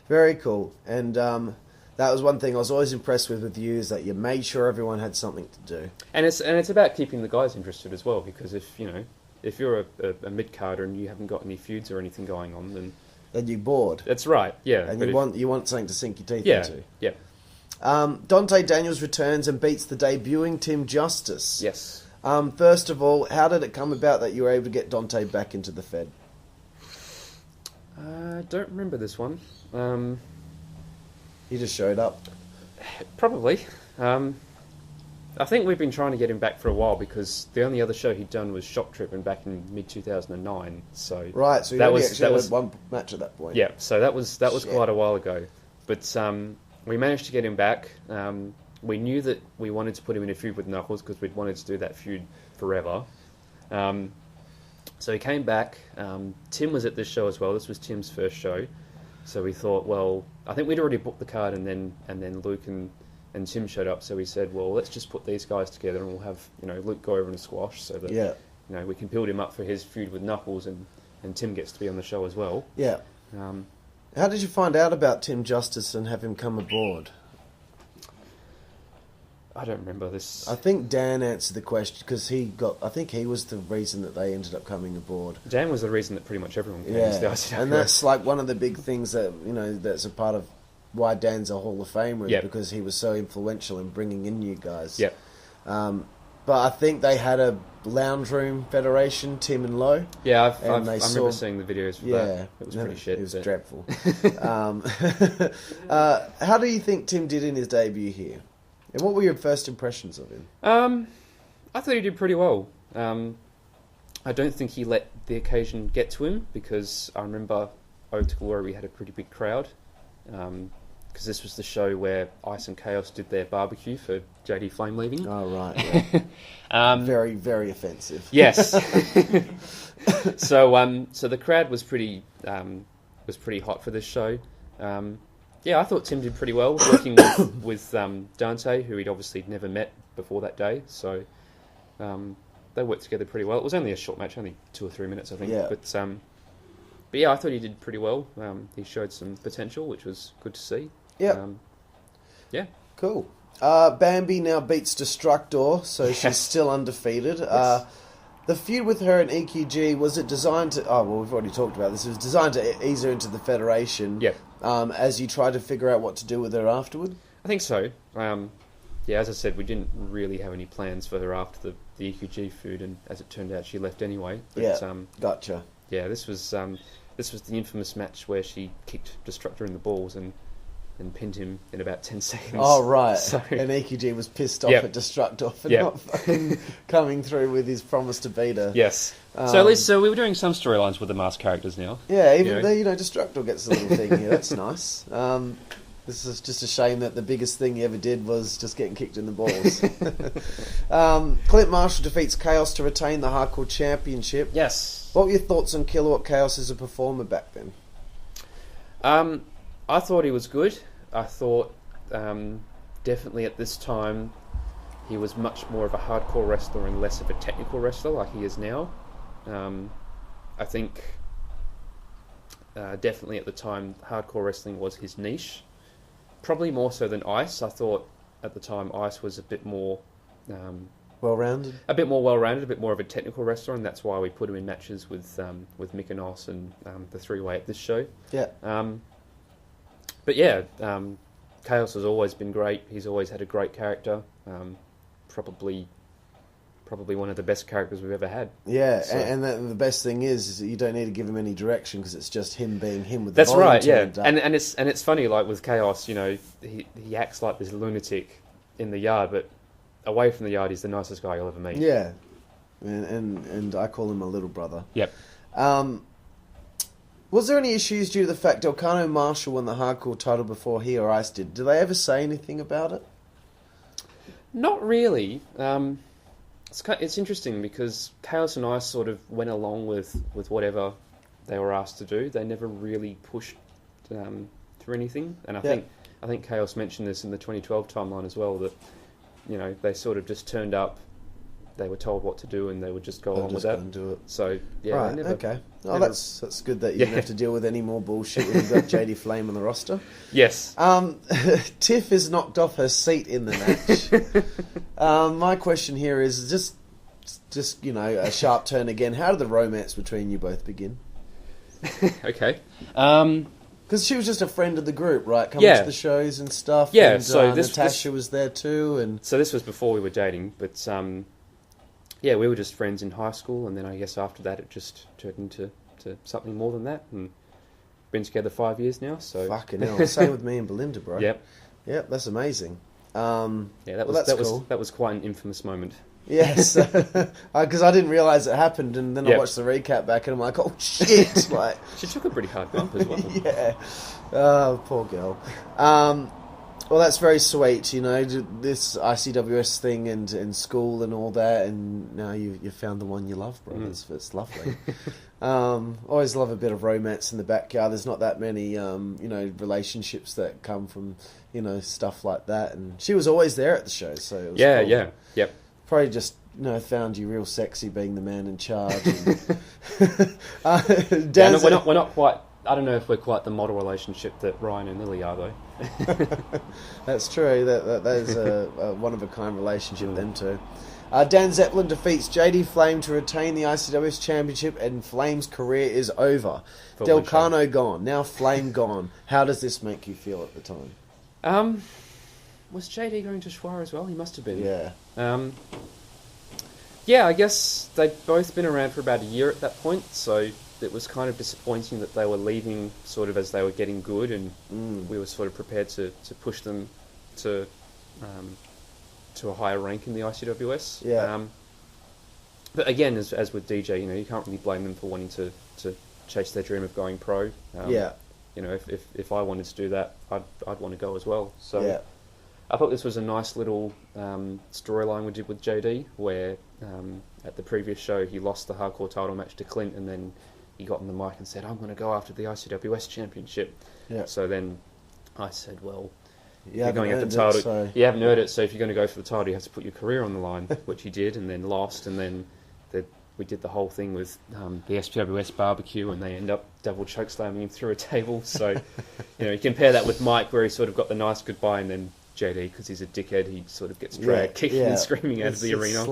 Very cool. And that was one thing I was always impressed with you, is that you made sure everyone had something to do. And it's about keeping the guys interested as well, because if you're a mid-carder and you haven't got any feuds or anything going on, then you're bored. That's right, yeah. And you want something to sink your teeth into. Yeah. Dante Daniels returns and beats the debuting Tim Justice. Yes. First of all, how did it come about that you were able to get Dante back into the Fed? I don't remember this one. He just showed up. Probably. I think we've been trying to get him back for a while because the only other show he'd done was Shock Trip and back in mid-2009. So right, so you actually had one match at that point. Yeah, so that was quite a while ago. But we managed to get him back. We knew that we wanted to put him in a feud with Knuckles because we'd wanted to do that feud forever. So he came back. Tim was at this show as well. This was Tim's first show. So we thought, well, I think we'd already booked the card, and then Luke and Tim showed up. So we said, well, let's just put these guys together, and we'll have Luke go over in a squash, so that we can build him up for his feud with Knuckles, and Tim gets to be on the show as well. Yeah. How did you find out about Tim Justice and have him come aboard? I don't remember this. I think Dan answered the question because I think he was the reason that they ended up coming aboard. Dan was the reason that pretty much everyone came. Yeah, and that's like one of the big things that that's a part of why Dan's a Hall of Famer, is because he was so influential in bringing in new guys. Yep. But I think they had a lounge room federation, Tim and Lo. Yeah, I remember seeing the videos for that. It was pretty shit. It was dreadful. How do you think Tim did in his debut here? And what were your first impressions of him? I thought he did pretty well. I don't think he let the occasion get to him because I remember Ode to Glory, we had a pretty big crowd. Because this was the show where Ice and Chaos did their barbecue for JD Flame leaving. Oh, right. Yeah. Very, very offensive. Yes. So the crowd was pretty hot for this show. Yeah, I thought Tim did pretty well working with Dante, who he'd obviously never met before that day. So they worked together pretty well. It was only a short match, only 2 or 3 minutes, I think. Yeah. But yeah, I thought he did pretty well. He showed some potential, which was good to see. Yeah. Yeah. Cool. Bambi now beats Destructor, so she's still undefeated. Yes. The feud with her and EQG, was it designed to... Oh, well, we've already talked about this. It was designed to ease her into the Federation. Yeah. As you try to figure out what to do with her afterward? I think so. Yeah, as I said, we didn't really have any plans for her after the EQG feud, and as it turned out, she left anyway. But, yeah, gotcha. Yeah, this was the infamous match where she kicked Destructor in the balls and pinned him in about 10 seconds. Oh, right. So, and EQG was pissed off at Destructor for not fucking coming through with his promise to beat her. Yes. So at least we were doing some storylines with the masked characters now. Yeah, even though, Destructor gets a little thing here. That's nice. This is just a shame that the biggest thing he ever did was just getting kicked in the balls. Clint Marshall defeats Chaos to retain the Hardcore Championship. Yes. What were your thoughts on Kilowatt Chaos as a performer back then? I thought he was good. I thought definitely at this time he was much more of a hardcore wrestler and less of a technical wrestler like he is now. I think definitely at the time hardcore wrestling was his niche. Probably more so than Ice. I thought at the time Ice was a bit more... well-rounded? A bit more well-rounded, a bit more of a technical wrestler, and that's why we put him in matches with Mick and Os and the three-way at this show. Yeah. But yeah, Chaos has always been great. He's always had a great character. Probably one of the best characters we've ever had. Yeah, so. and the best thing is that you don't need to give him any direction because it's just him being him with the That's right, yeah. Up. And it's funny, like with Chaos, he acts like this lunatic in the yard, but away from the yard, he's the nicest guy you'll ever meet. Yeah, and I call him my little brother. Yep. Was there any issues due to the fact Elcano Marshall won the hardcore title before he or Ice did? Did they ever say anything about it? Not really. It's interesting because Chaos and Ice sort of went along with whatever they were asked to do. They never really pushed through anything. And I think Chaos mentioned this in the 2012 timeline as well, that they sort of just turned up. They were told what to do, and they would just go along with that. And do it. So yeah, right, okay. Oh, that's good that you don't have to deal with any more bullshit when you've got JD Flame on the roster. Yes. Tiff is knocked off her seat in the match. My question here is just a sharp turn again. How did the romance between you both begin? Okay. Because she was just a friend of the group, right? Coming to the shows and stuff. Yeah. And, so Natasha was there too, and so this was before we were dating, but yeah, we were just friends in high school, and then I guess after that it just turned into something more than that, and been together 5 years now. So fucking hell, same with me and Belinda, bro. Yep, that's amazing. That that's cool. That was quite an infamous moment. Yes, because I didn't realise it happened, and then I watched the recap back, and I'm like, oh shit! Like, she took a pretty hard bump as well. Yeah, poor girl. Well, that's very sweet, you know, this ICWS thing and school and all that, and now you found the one you love, bro. It's lovely. Always love a bit of romance in the backyard. There's not that many, relationships that come from, stuff like that. And she was always there at the show, so it was cool. Yep. Probably just, found you real sexy being the man in charge. And, we're not quite. I don't know if we're quite the model relationship that Ryan and Lily are, though. That's true. That is a one-of-a-kind relationship, them two. Dan Zepplin defeats JD Flame to retain the ICWS Championship, and Flame's career is over. Del Cano gone. Now Flame gone. How does this make you feel at the time? Was JD going to Schwar as well? He must have been. Yeah. Yeah, I guess they'd both been around for about a year at that point, so it was kind of disappointing that they were leaving sort of as they were getting good, and we were sort of prepared to push them to a higher rank in the ICWS. Yeah. But again, as with DJ, you can't really blame them for wanting to chase their dream of going pro. If I wanted to do that, I'd want to go as well. So yeah. I thought this was a nice little storyline we did with JD, where at the previous show he lost the hardcore title match to Clint, and then he got on the mic and said, I'm going to go after the ICWS Championship. Yeah. So then I said, well, you're going after the title. You haven't earned it, so if you're going to go for the title, you have to put your career on the line, which he did, and then lost, and then we did the whole thing with the SPWS barbecue, and they end up double chokeslamming him through a table. So, you compare that with Mike, where he sort of got the nice goodbye, and then JD, because he's a dickhead, he sort of gets dragged kicking and screaming out of the arena. It's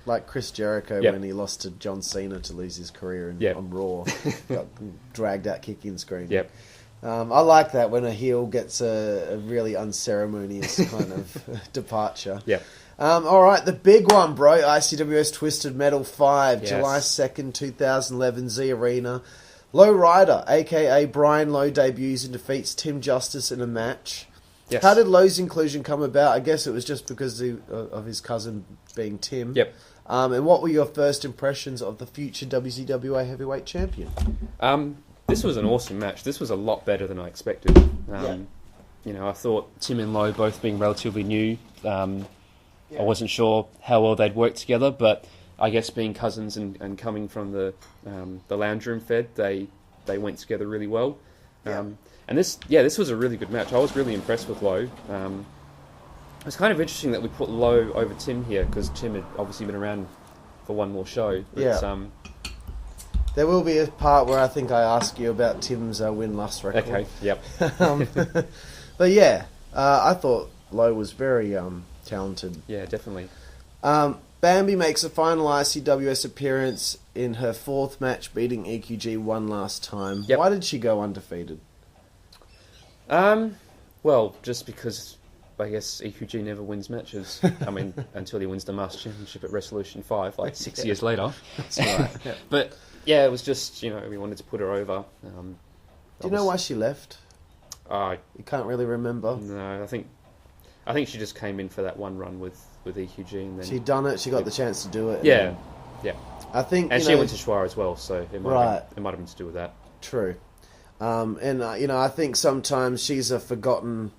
like Chris Jericho when he lost to John Cena to lose his career on Raw. Got dragged out kicking and screaming. Yep. I like that when a heel gets a really unceremonious kind of departure. Yeah. All right, the big one, bro. ICWS Twisted Metal 5, yes. July 2nd, 2011, Z Arena. Low Rider, a.k.a. Brian Lowe, debuts and defeats Tim Justice in a match. Yes. How did Lowe's inclusion come about? I guess it was just because of his cousin being Tim. Yep. And what were your first impressions of the future WCWA Heavyweight Champion? This was an awesome match. This was a lot better than I expected. I thought Tim and Lowe both being relatively new. I wasn't sure how well they'd work together, but I guess being cousins and coming from the lounge room fed, they went together really well. And this was a really good match. I was really impressed with Lowe. It's kind of interesting that we put Lowe over Tim here, because Tim had obviously been around for one more show. But, there will be a part where I think I ask you about Tim's win-loss record. Okay, yep. But yeah, I thought Lowe was very talented. Yeah, definitely. Bambi makes a final ICWS appearance in her fourth match, beating EQG one last time. Yep. Why did she go undefeated? Well, just because I guess EQG never wins matches. I mean, until he wins the Master Championship at Resolution 5, like 6 years later. That's right. But yeah, it was just, we wanted to put her over. Do you know why she left? You can't really remember? No, I think she just came in for that one run with EQG, and then she'd done it. She got the chance to do it. Yeah. I think, and she went to Schwar as well, so it might have been to do with that. True. I think sometimes she's a forgotten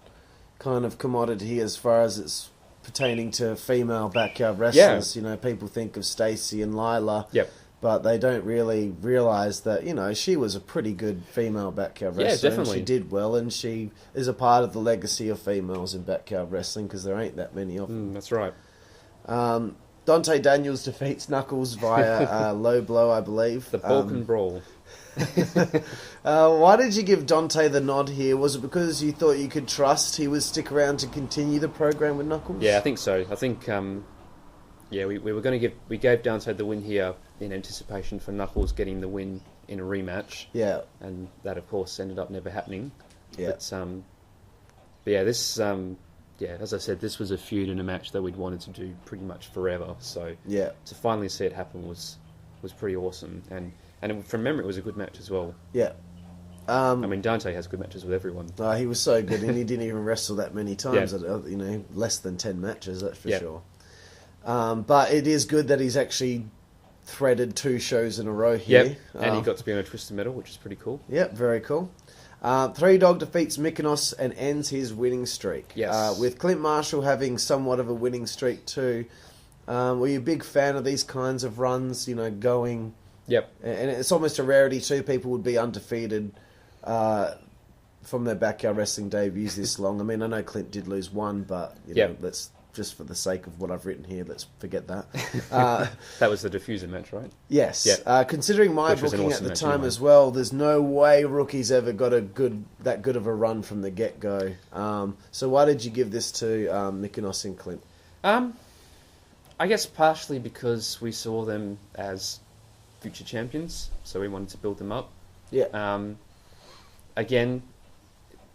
kind of commodity as far as it's pertaining to female backyard wrestlers. Yeah. People think of Stacey and Lila. Yep. But they don't really realise that, she was a pretty good female backyard wrestler. Yeah, definitely. And she did well, and she is a part of the legacy of females in backyard wrestling, because there ain't that many of them. That's right. Dante Daniels defeats Knuckles via low blow, I believe. The Balkan Brawl. Why did you give Dante the nod here? Was it because you thought you could trust he would stick around to continue the program with Knuckles? Yeah, I think so. I think, we gave Dante the win here in anticipation for Knuckles getting the win in a rematch. Yeah. And that, of course, ended up never happening. Yeah. But, as I said, this was a feud and a match that we'd wanted to do pretty much forever. So to finally see it happen was pretty awesome. And from memory, it was a good match as well. Yeah. I mean, Dante has good matches with everyone. He was so good, and he didn't even wrestle that many times. Less than 10 matches, that's for sure. But it is good that he's actually threaded 2 shows in a row here. Yep, and he got to be on a Twisted Metal, which is pretty cool. Yep, very cool. 3 Dog defeats Mykonos and ends his winning streak. Yes. With Clint Marshall having somewhat of a winning streak too. Were you a big fan of these kinds of runs, going... Yep. And it's almost a rarity too. People would be undefeated from their backyard wrestling debuts this long. I mean, I know Clint did lose 1, but let's just for the sake of what I've written here, let's forget that. That was the Diffuser match, right? Yes. Yep. Considering my booking at the time as well, there's no way rookies ever got that good of a run from the get-go. So why did you give this to Mykonos and Clint? I guess partially because we saw them as future champions, so we wanted to build them up. Yeah. Again,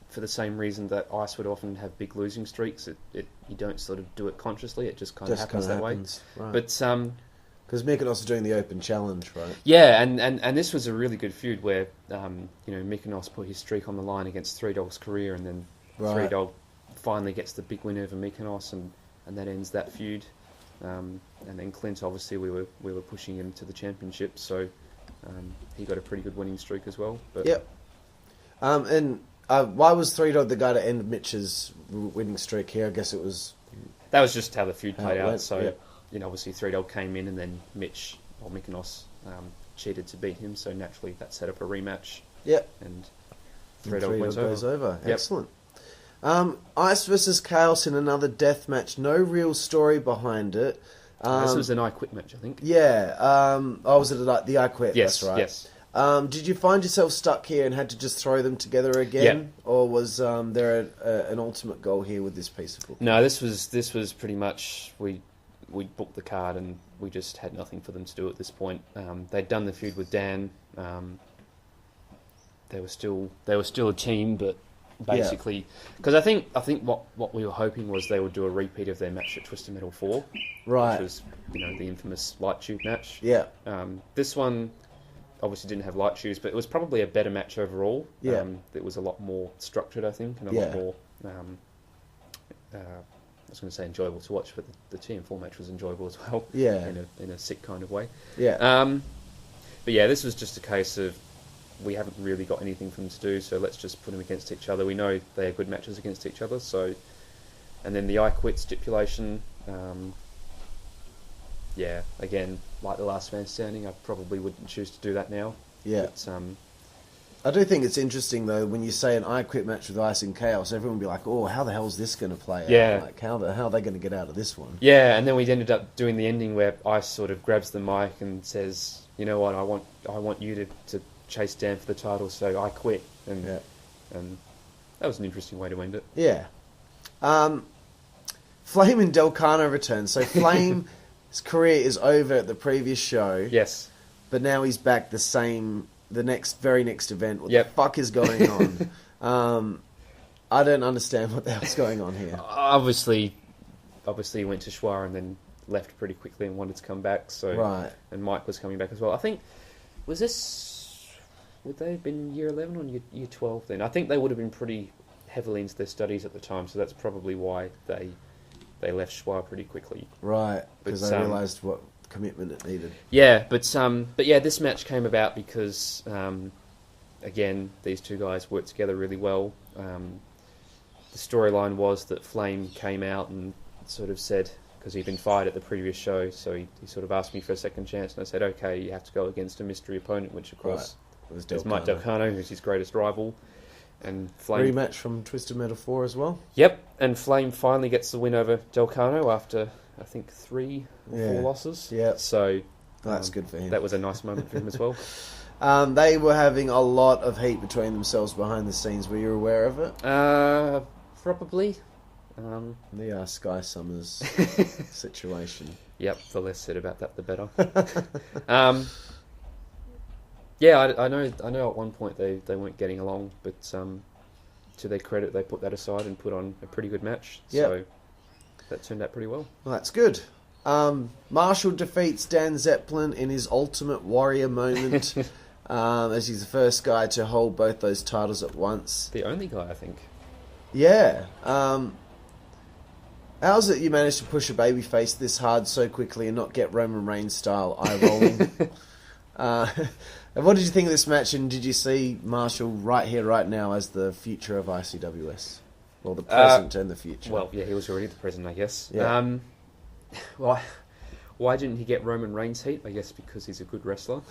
for the same reason that Ice would often have big losing streaks, you don't sort of do it consciously. It just kind of happens that way. Right. But because Mykonos is doing the Open Challenge, right? Yeah, and this was a really good feud where Mykonos put his streak on the line against 3 Dog's career, and then 3 Dog finally gets the big win over Mykonos, and that ends that feud. And then Clint, obviously, we were pushing him to the championship, so he got a pretty good winning streak as well. But yep. And why was 3 Dog the guy to end Mitch's winning streak here? I guess it was... That was just how the feud played out. Went, so, obviously 3 Dog came in, and then Mykonos cheated to beat him, so naturally that set up a rematch. Yep. And 3 Dog went goes over. Yep. Excellent. Ice versus Chaos in another death match. No real story behind it. This was an I Quit match, I think. Yeah. Was it the I Quit? Yes, that's right. Yes. Did you find yourself stuck here and had to just throw them together again? Yeah. Or was there an ultimate goal here with this piece of book? No, this was pretty much... We booked the card and we just had nothing for them to do at this point. They'd done the feud with Dan. They were still a team, but... Basically, because I think what we were hoping was they would do a repeat of their match at Twisted Metal 4, right? Which was the infamous light tube match. Yeah. This one obviously didn't have light tubes, but it was probably a better match overall. Yeah. It was a lot more structured, I think, and a lot more. I was going to say enjoyable to watch, but the TM4 match was enjoyable as well. Yeah. In a sick kind of way. Yeah. But yeah, this was just a case of, we haven't really got anything for them to do, so let's just put them against each other. We know they are good matches against each other, so... And then the I Quit stipulation, again, like the last man standing, I probably wouldn't choose to do that now. Yeah. But, I do think it's interesting, though, when you say an I Quit match with Ice and Chaos, everyone will be like, oh, how the hell is this going to play out? Yeah. Like, how are they going to get out of this one? Yeah, and then we ended up doing the ending where Ice sort of grabs the mic and says, you know what, I want you to chase Dan for the title, so I quit. And that was an interesting way to end it. Yeah. Flame and Delcano return. So Flame's career is over at the previous show. Yes. But now he's back the very next event. What the fuck is going on? I don't understand what the hell's going on here. Obviously he went to Schwa and then left pretty quickly and wanted to come back. So right. And Mike was coming back as well. I think, would they have been year 11 or year 12 then? I think they would have been pretty heavily into their studies at the time, so that's probably why they left Schwa pretty quickly. Right, because they realised what commitment it needed. Yeah, but this match came about because, again, these two guys worked together really well. The storyline was that Flame came out and sort of said, because he'd been fired at the previous show, so he sort of asked me for a second chance, and I said, okay, you have to go against a mystery opponent, which of course is Mike Delcano, who's his greatest rival. And Flame... Rematch from Twisted Metal 4 as well? Yep, and Flame finally gets the win over Delcano after, I think, 3 or 4 losses. Yeah. So... that's good for him. That was a nice moment for him as well. They were having a lot of heat between themselves behind the scenes. Were you aware of it? Probably. The Sky Summers situation. Yep, the less said about that, the better. I know at one point they weren't getting along, but to their credit, they put that aside and put on a pretty good match. Yep. So that turned out pretty well. Well, that's good. Marshall defeats Dan Zepplin in his Ultimate Warrior moment. as he's the first guy to hold both those titles at once. The only guy, I think. Yeah. How's it you managed to push a babyface this hard so quickly and not get Roman Reigns style eye rolling? And what did you think of this match, and did you see Marshall right here, right now, as the future of ICWS? Well, the present and the future. Well, yeah, he was already the present, I guess. Yeah. Why didn't he get Roman Reigns heat? I guess because he's a good wrestler.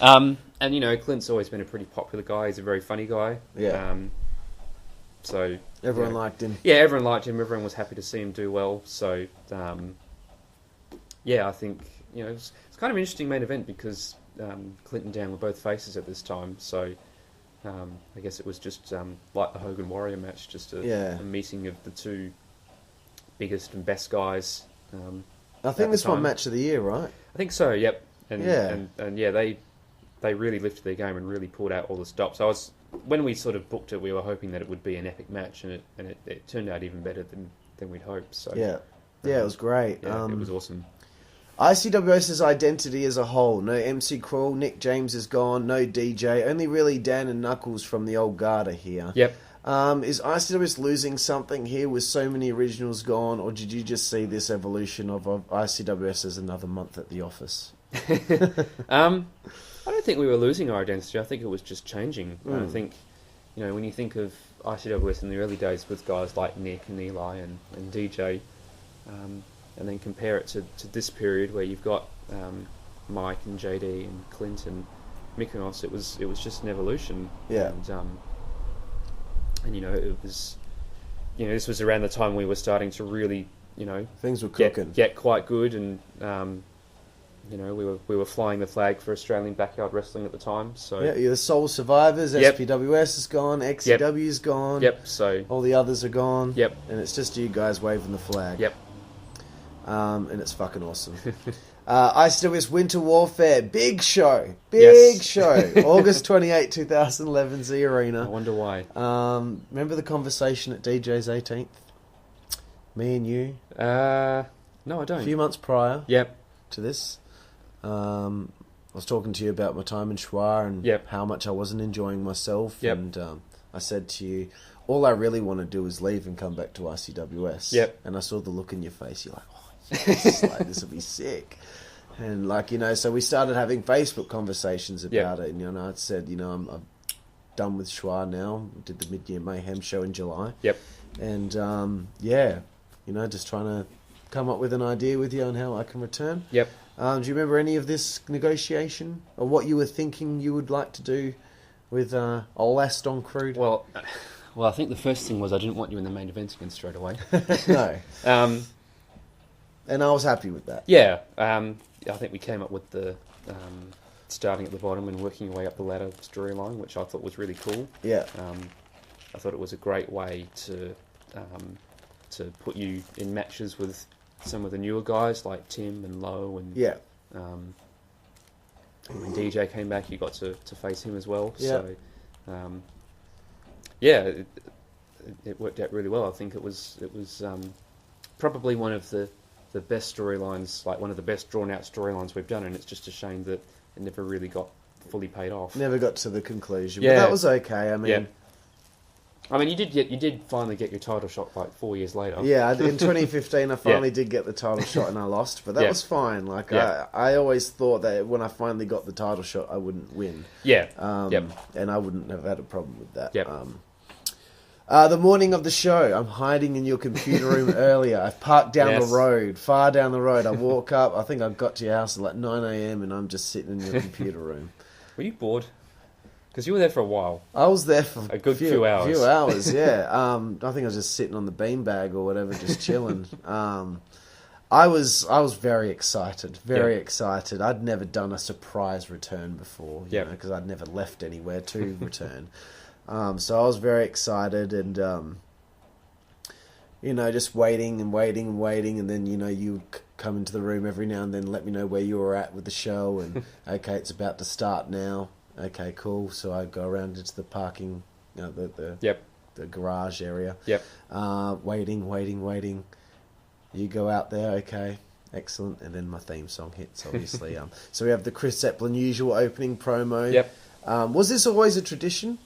And, you know, Clint's always been a pretty popular guy. He's a very funny guy. Yeah. So Everyone liked him. Yeah, everyone liked him. Everyone was happy to see him do well. So, yeah, I think, you know, it's kind of an interesting main event because Clint and Dan were both faces at this time. So, I guess it was just like the Hogan Warrior match, just a meeting of the two biggest and best guys. I think this one match of the year, right? I think so. Yep. And yeah, they really lifted their game and really pulled out all the stops. When we sort of booked it, we were hoping that it would be an epic match, and it turned out even better than we'd hoped. So yeah, it was great. Yeah, it was awesome. ICWS's identity as a whole. No MC Crawl, Nick James is gone, no DJ, only really Dan and Knuckles from the old guard are here. Yep. Is ICWS losing something here with so many originals gone, or did you just see this evolution of ICWS as another month at the office? I don't think we were losing our identity. I think it was just changing. I think, you know, when you think of ICWS in the early days with guys like Nick and Eli and DJ, and then compare it to this period where you've got Mike and JD and Clint and Mykonos, it was just an evolution. Yeah. And you know, it was, you know, this was around the time we were starting to really, you know, things were cooking, get quite good, and you know, we were flying the flag for Australian backyard wrestling at the time. So yeah, you're the sole survivors. Yep. SPWS is gone, XCW's gone. Yep. So all the others are gone. Yep. And it's just you guys waving the flag. Yep. And it's fucking awesome. ICWS Winter Warfare, big show, August 28, 2011, Z Arena. I wonder why. Remember the conversation at DJ's 18th? Me and you? No, I don't. A few months prior Yep. to this. I was talking to you about my time in Schwa and how much I wasn't enjoying myself. Yep. And I said to you, all I really want to do is leave and come back to ICWS. Yep. And I saw the look in your face. You're like, oh, yes, like, this will be sick. And like, you know, so we started having Facebook conversations about it. And, you know, I said, you know, I'm done with Schwa now. Did the Mid-Year Mayhem show in July. Yep. And, you know, just trying to come up with an idea with you on how I can return. Yep. Do you remember any of this negotiation or what you were thinking you would like to do with Last on Crude? Well, I think the first thing was I didn't want you in the main event again straight away. No. And I was happy with that. Yeah. I think we came up with the starting at the bottom and working your way up the ladder storyline, which I thought was really cool. Yeah. I thought it was a great way to put you in matches with some of the newer guys like Tim and Lowe and when DJ came back, you got to face him as well. Yeah. So it worked out really well. I think it was probably one of the best storylines, like one of the best drawn out storylines we've done, and it's just a shame that it never really got fully paid off. Never got to the conclusion, but that was okay. I mean, you did finally get your title shot like 4 years later. Yeah, in 2015 I finally did get the title shot and I lost, but that was fine. Like I always thought that when I finally got the title shot I wouldn't win. Yeah. And I wouldn't have had a problem with that. Yep. The morning of the show, I'm hiding in your computer room earlier. I've parked down the road, far down the road. I walk up, I think I got to your house at like 9 a.m. and I'm just sitting in your computer room. Were you bored? Because you were there for a while. I was there for a good few hours. Few hours, yeah. I think I was just sitting on the beanbag or whatever, just chilling. I was very excited, excited. I'd never done a surprise return before, you know, because I'd never left anywhere to return. So I was very excited and, you know, just waiting, and then, you know, you come into the room every now and then, let me know where you were at with the show, and okay, it's about to start now. Okay, cool. So I go around into the parking, you know, the garage area. Yep. Waiting. You go out there, okay. Excellent. And then my theme song hits, obviously. So we have the Kris Zepplin usual opening promo. Yep. Was this always a tradition?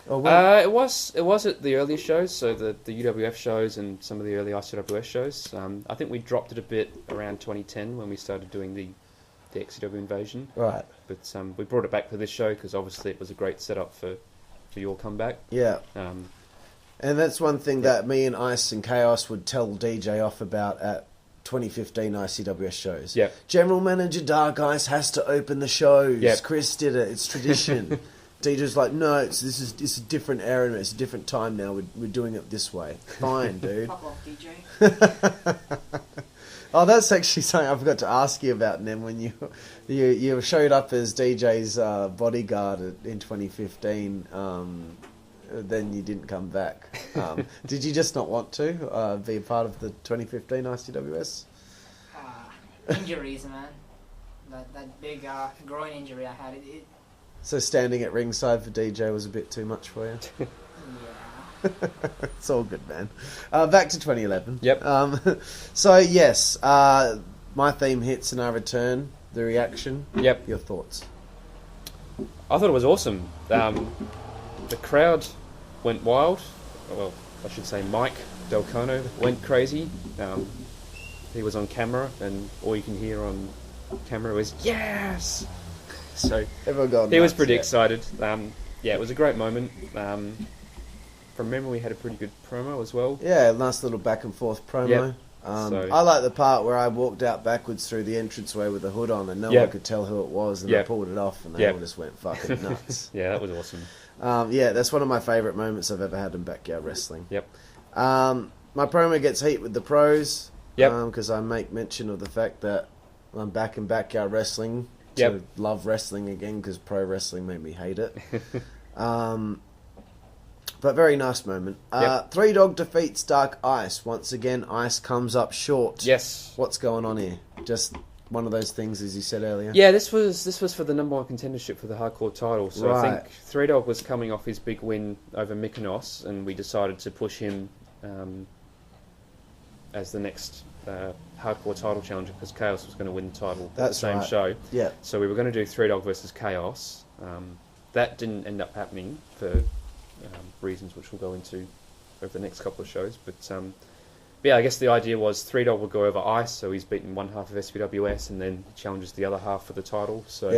Or It was at the earlier shows, so the UWF shows and some of the early ICWS shows. I think we dropped it a bit around 2010 when we started doing the XCW invasion. Right. But we brought it back for this show because obviously it was a great setup for your comeback. Yeah. And that's one thing that me and Ice and Chaos would tell DJ off about at 2015 ICWS shows. Yeah. General Manager Dark Ice has to open the shows. Yep. Chris did it. It's tradition. DJ's like, no, it's a different era. It's a different time now. We're doing it this way. Fine, dude. Fuck off, DJ. Oh, that's actually something I forgot to ask you about, Nen. When you showed up as DJ's bodyguard in 2015, then you didn't come back. Did you just not want to be a part of the 2015 ICWS? Injuries, man. That big groin injury I had. So standing at ringside for DJ was a bit too much for you? Yeah. It's all good, man. Back to 2011. Yep. So, yes, my theme hits and I return. The reaction. Yep. Your thoughts? I thought it was awesome. The crowd went wild. Well, I should say Mike Delcano went crazy. He was on camera, and all you can hear on camera was, yes! So Everyone got he was nuts, pretty yeah. excited. Yeah, it was a great moment. From memory, we had a pretty good promo as well. Yeah, nice little back and forth promo. Yep. I like the part where I walked out backwards through the entranceway with the hood on and no Yep. one could tell who it was, and I Yep. pulled it off and they Yep. all just went fucking nuts. Yeah, that was awesome. Yeah, that's one of my favourite moments I've ever had in backyard wrestling. Yep. My promo gets heat with the pros. Yep. Because I make mention of the fact that I'm back in backyard wrestling to Yep. love wrestling again because pro wrestling made me hate it. But very nice moment. Yep. Three Dog defeats Dark Ice. Once again, Ice comes up short. Yes. What's going on here? Just one of those things, as you said earlier. Yeah, this was for the number one contendership for the hardcore title. So I Right. think Three Dog was coming off his big win over Mykonos, and we decided to push him as the next hardcore title challenger because Chaos was going to win the title at the That's same right. show. Yeah. So we were going to do Three Dog versus Chaos. That didn't end up happening for reasons which we'll go into over the next couple of shows. But yeah, I guess the idea was Three Dog would go over Ice, so he's beaten one half of SBWS and then challenges the other half for the title. So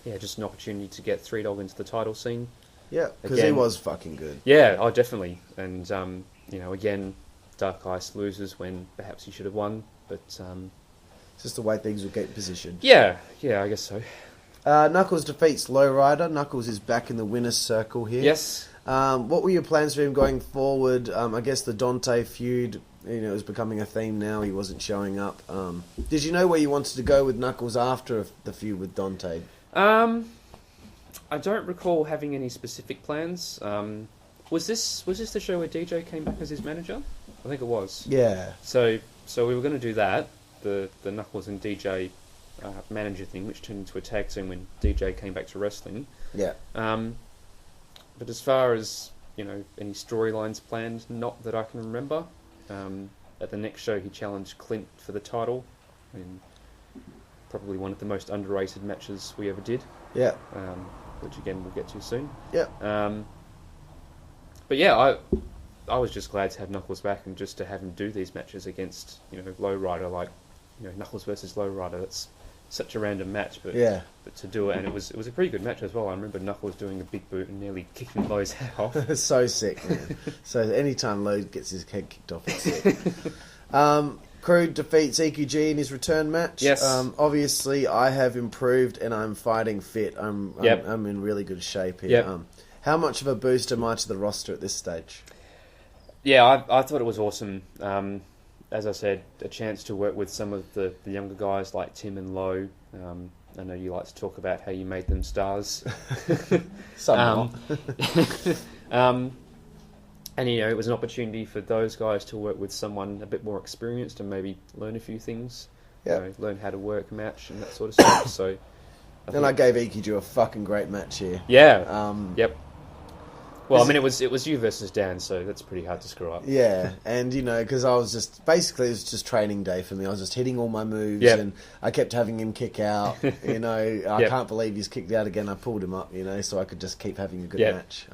yeah, just an opportunity to get Three Dog into the title scene. Yeah, because he Again. was fucking good. Yeah, oh, definitely. And, you know, again, Dark Ice loses when perhaps he should have won. But, It's just the way things would get positioned. yeah, I guess so. Knuckles defeats Lowrider. Knuckles is back in the winner's circle here. Yes. What were your plans for him going forward? I guess the Dante feud, is becoming a theme now. He wasn't showing up. Did you know where you wanted to go with Knuckles after the feud with Dante? I don't recall having any specific plans. Was this the show where DJ came back as his manager? I think it was. Yeah. So we were going to do that, the Knuckles and DJ manager thing, which turned into a tag team when DJ came back to wrestling. Yeah. But as far as any storylines planned, not that I can remember. At the next show, he challenged Clint for the title, in probably one of the most underrated matches we ever did. Yeah. Which again we'll get to soon. Yeah. But yeah, I was just glad to have Knuckles back and just to have him do these matches against Lowrider, like Knuckles versus Lowrider. That's such a random match, but to do it, and it was a pretty good match as well. I remember Knuckles doing a big boot and nearly kicking Low's head off. It's so sick, man. So anytime Lowe gets his head kicked off, it's sick. Crude defeats EQG in his return match. Yes. Obviously, I have improved and I'm fighting fit. I'm in really good shape here. Yep. How much of a boost am I to the roster at this stage? Yeah, I thought it was awesome. As I said, a chance to work with some of the younger guys like Tim and Lowe. I know you like to talk about how you made them stars. Somewhat. And it was an opportunity for those guys to work with someone a bit more experienced and maybe learn a few things. Yeah. Learn how to work a match and that sort of stuff. So, I gave EQG a fucking great match here. Yeah. Yep. Well, I mean, it was you versus Dan, so that's pretty hard to screw up. Yeah, and because I was just basically it was just training day for me. I was just hitting all my moves, and I kept having him kick out. I can't believe he's kicked out again. I pulled him up, so I could just keep having a good match.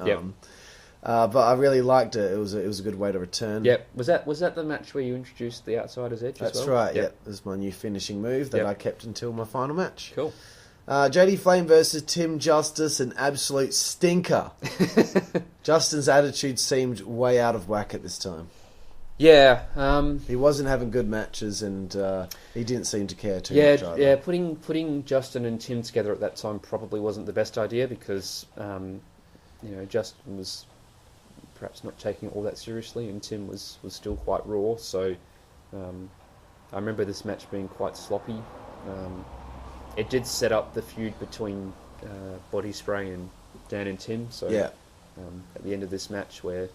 But I really liked it. It was a good way to return. Yep. Was that the match where you introduced the outsider's edge? That's as well? right. Yep. It was my new finishing move that I kept until my final match. Cool. JD Flame versus Tim Justice, an absolute stinker. Justin's attitude seemed way out of whack at this time. Yeah. He wasn't having good matches, and he didn't seem to care too much either. Yeah, putting Justin and Tim together at that time probably wasn't the best idea because, Justin was perhaps not taking it all that seriously, and Tim was still quite raw. So I remember this match being quite sloppy. It did set up the feud between Body Spray and Dan and Tim. So at the end of this match, where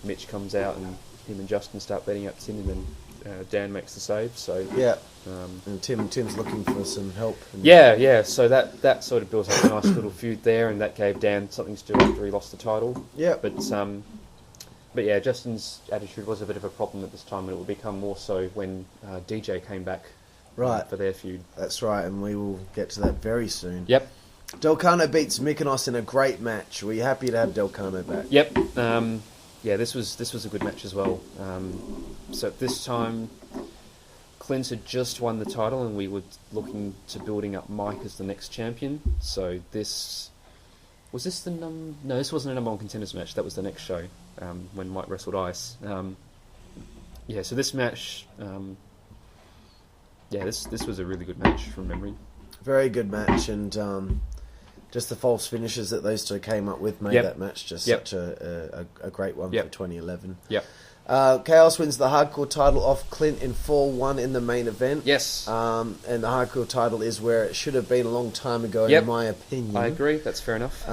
Mitch comes out and him and Justin start betting up Tim, and then Dan makes the save. So and Tim's looking for some help. So that sort of built up a nice little feud there, and that gave Dan something to do after he lost the title. Yeah, but yeah, Justin's attitude was a bit of a problem at this time, and it would become more so when DJ came back. Right. For their feud. That's right, and we will get to that very soon. Yep. Delcano beats Mykonos in a great match. Were you happy to have Delcano back? Yep. This was a good match as well. So at this time, Clint had just won the title, and we were looking to building up Mike as the next champion. So this wasn't a number one contenders match. That was the next show when Mike wrestled Ice. So this match. This was a really good match from memory. Very good match, and just the false finishes that those two came up with made that match just such a great one for 2011. Yep. Chaos wins the hardcore title off Clint in 4-1 in the main event. Yes. And the hardcore title is where it should have been a long time ago, in my opinion. I agree, that's fair enough.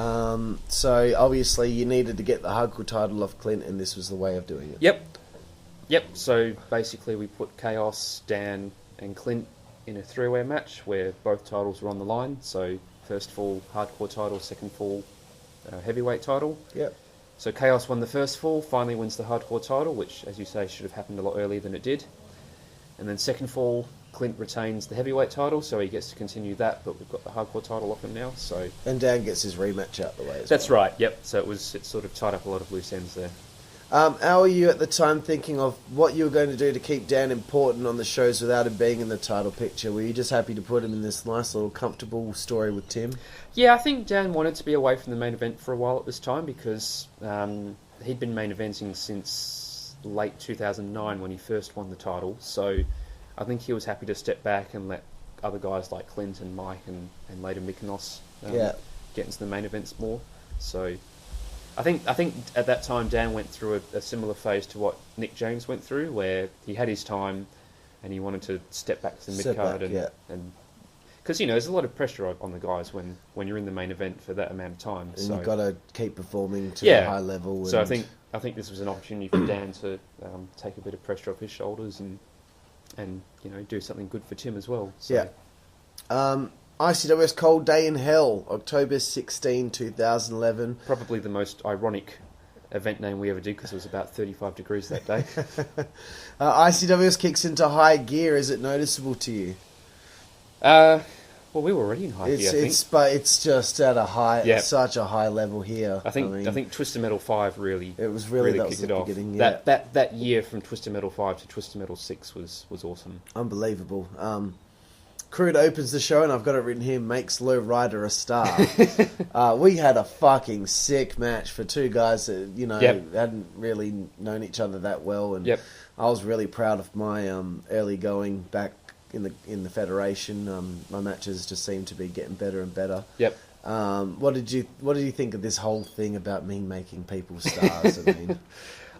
So obviously you needed to get the hardcore title off Clint, and this was the way of doing it. Yep. So basically we put Chaos, Dan and Clint in a three-way match where both titles were on the line. So first fall hardcore title, second fall heavyweight title. Yep. So Chaos won the first fall, finally wins the hardcore title, which, as you say, should have happened a lot earlier than it did. And then second fall, Clint retains the heavyweight title, so he gets to continue that, but we've got the hardcore title off him now. So and Dan gets his rematch out the way as That's right, yep. So it sort of tied up a lot of loose ends there. How were you at the time thinking of what you were going to do to keep Dan important on the shows without him being in the title picture? Were you just happy to put him in this nice little comfortable story with Tim? Yeah, I think Dan wanted to be away from the main event for a while at this time because he'd been main eventing since late 2009 when he first won the title. So I think he was happy to step back and let other guys like Clint and Mike and later Mykonos get into the main events more. So I think at that time Dan went through a similar phase to what Nick James went through, where he had his time and he wanted to step back to the mid-card and because there's a lot of pressure on the guys when you're in the main event for that amount of time. And you've got to keep performing to a high level. So I think this was an opportunity for Dan to take a bit of pressure off his shoulders and do something good for Tim as well. So. Yeah. ICWS Cold Day in Hell, October 16, 2011. Probably the most ironic event name we ever did because it was about 35 degrees that day. ICWS kicks into high gear. Is it noticeable to you? Well, we were already in high gear, I think. But it's just at such a high level here. I think Twisted Metal 5 really it was really that kicked was it off. Beginning, that year from Twisted Metal 5 to Twisted Metal 6 was awesome. Unbelievable. Crude opens the show, and I've got it written here, makes Low Rider a star. We had a fucking sick match for two guys that, hadn't really known each other that well, and I was really proud of my early going back in the Federation. My matches just seemed to be getting better and better. Yep. What did you think of this whole thing about me making people stars? I mean,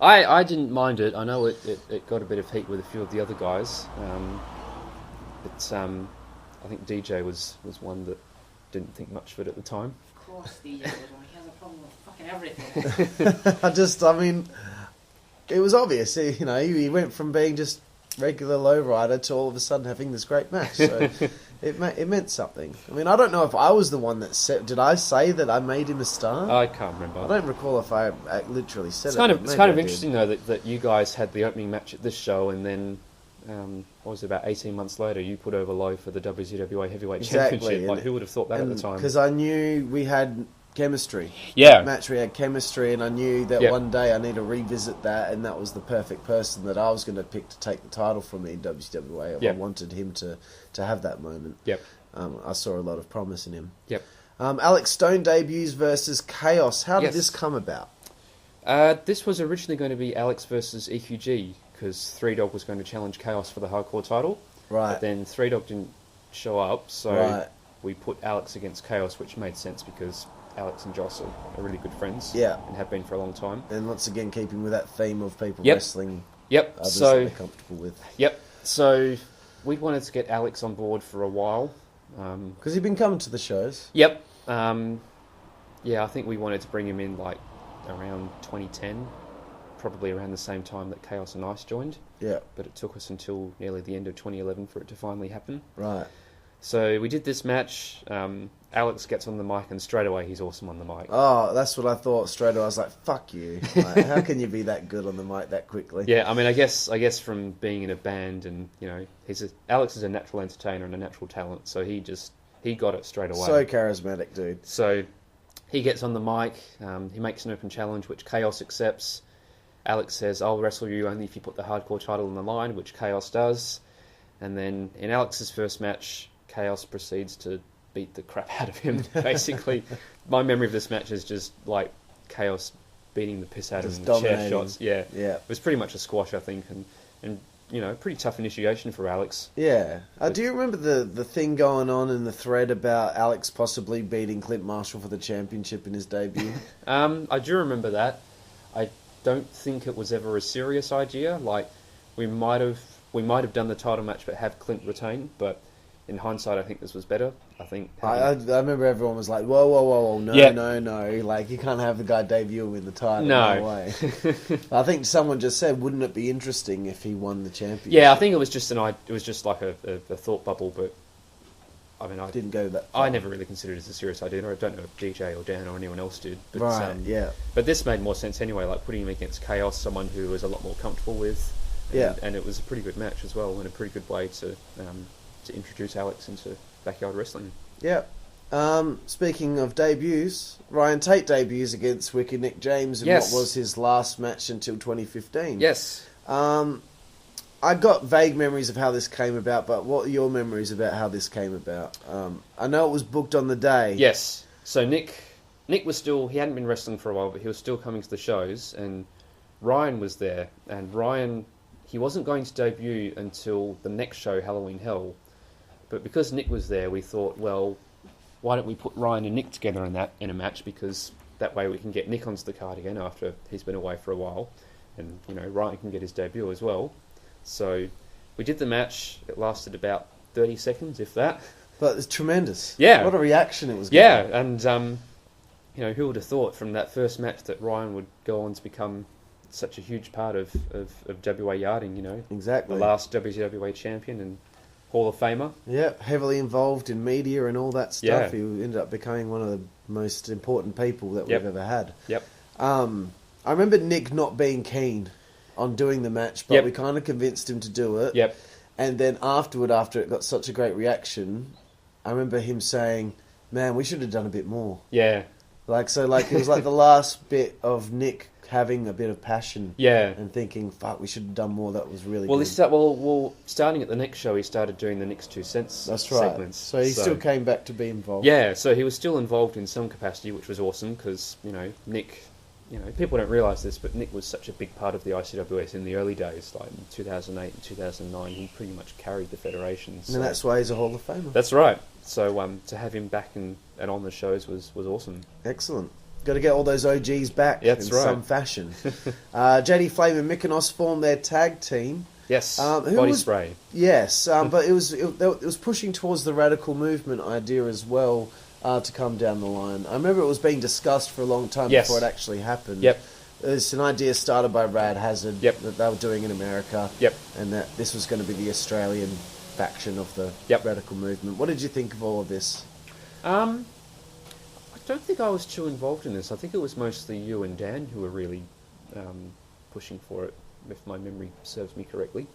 I didn't mind it. I know it got a bit of heat with a few of the other guys. I think DJ was one that didn't think much of it at the time. Of course, DJ was one. He has a problem with fucking everything. It was obvious. He went from being just regular lowrider to all of a sudden having this great match. So It meant something. I mean, I don't know if I was the one that said... Did I say that I made him a star? I can't remember. I don't recall if I literally said It's it. kind of interesting, though, that you guys had the opening match at this show, and then, what was it, about 18 months later, you put over Low for the WCWA Heavyweight Championship. Like, who would have thought that at the time? Because I knew we had chemistry. Yeah. Match, we had chemistry, and I knew that one day I need to revisit that, and that was the perfect person that I was going to pick to take the title from me in WCWA. I wanted him to have that moment. Yep. I saw a lot of promise in him. Yep. Alex Stone debuts versus Chaos. How did this come about? This was originally going to be Alex versus EQG, because Three Dog was going to challenge Chaos for the hardcore title. Right. But then Three Dog didn't show up, so we put Alex against Chaos, which made sense because Alex and Joss are really good friends. Yeah. And have been for a long time. And once again, keeping with that theme of people wrestling others that they're comfortable with. Yep. So we wanted to get Alex on board for a while. Because he'd been coming to the shows. Yep. I think we wanted to bring him in like around 2010, probably around the same time that Chaos and Ice joined. Yeah. But it took us until nearly the end of 2011 for it to finally happen. Right. So we did this match. Alex gets on the mic, and straight away he's awesome on the mic. Oh, that's what I thought straight away. I was like, fuck you. Like, how can you be that good on the mic that quickly? Yeah, I mean, I guess from being in a band and, you know, Alex is a natural entertainer and a natural talent, so he got it straight away. So charismatic, dude. So he gets on the mic, he makes an open challenge, which Chaos accepts. Alex says, I'll wrestle you only if you put the hardcore title on the line, which Chaos does. And then in Alex's first match, Chaos proceeds to beat the crap out of him, basically. My memory of this match is just like Chaos beating the piss out of him with chair shots. Yeah. It was pretty much a squash, I think, and you know, pretty tough initiation for Alex. Yeah. Do you remember the thing going on in the thread about Alex possibly beating Clint Marshall for the championship in his debut? I do remember that. I don't think it was ever a serious idea. Like, we might have done the title match but have Clint retain, but in hindsight, I think this was better. I think I remember everyone was like, whoa, no, like, you can't have the guy debut win the title. No way. I think someone just said, wouldn't it be interesting if he won the championship? Yeah, I think it was just like a thought bubble, but I mean, I didn't go that far. I never really considered it as a serious idea. I don't know if DJ or Dan or anyone else did. But, right, But this made more sense anyway, like putting him against Chaos, someone who was a lot more comfortable with. And it was a pretty good match as well, and a pretty good way to introduce Alex into backyard wrestling. Yeah. Speaking of debuts, Ryan Tate debuts against Wicked Nick James in what was his last match until 2015. Yes. I got vague memories of how this came about, but what are your memories about how this came about? I know it was booked on the day. Yes. So Nick was still, he hadn't been wrestling for a while, but he was still coming to the shows, and Ryan was there, and Ryan, he wasn't going to debut until the next show, Halloween Hell. But because Nick was there, we thought, well, why don't we put Ryan and Nick together in a match, because that way we can get Nick onto the card again after he's been away for a while, and you know, Ryan can get his debut as well. So we did the match. It lasted about 30 seconds, if that. But it's tremendous. Yeah. What a reaction it was getting. Yeah, and you know, who would have thought from that first match that Ryan would go on to become such a huge part of WA yarding, you know. Exactly. The last WCWA champion and Hall of Famer. Yeah, heavily involved in media and all that stuff. Yeah. He ended up becoming one of the most important people that we've ever had. Yep. I remember Nick not being keen on doing the match, but we kind of convinced him to do it. Yep. And then afterward, after it got such a great reaction, I remember him saying, man, we should have done a bit more. Yeah. It was like the last bit of Nick having a bit of passion. Yeah. And thinking, fuck, we should have done more. That was really good. Well, starting at the next show, he started doing the Nick's 2 cents segments. So he still came back to be involved. Yeah, so he was still involved in some capacity, which was awesome, because, you know, Nick, you know, people don't realise this, but Nick was such a big part of the ICWS in the early days, like in 2008 and 2009. He pretty much carried the federation. So. And that's why he's a Hall of Famer. That's right. So to have him back and on the shows was awesome. Excellent. Got to get all those OGs back in some fashion. JD Flame and Mykonos formed their tag team. Yes, Body Spray. Yes, but it was pushing towards the radical movement idea as well to come down the line. I remember it was being discussed for a long time before it actually happened. Yep. It's an idea started by Rad Hazard that they were doing in America. Yep. And that this was going to be the Australian faction of the Yep. radical movement. What did you think of all of this? I don't think I was too involved in this. I think it was mostly you and Dan who were really pushing for it, if my memory serves me correctly.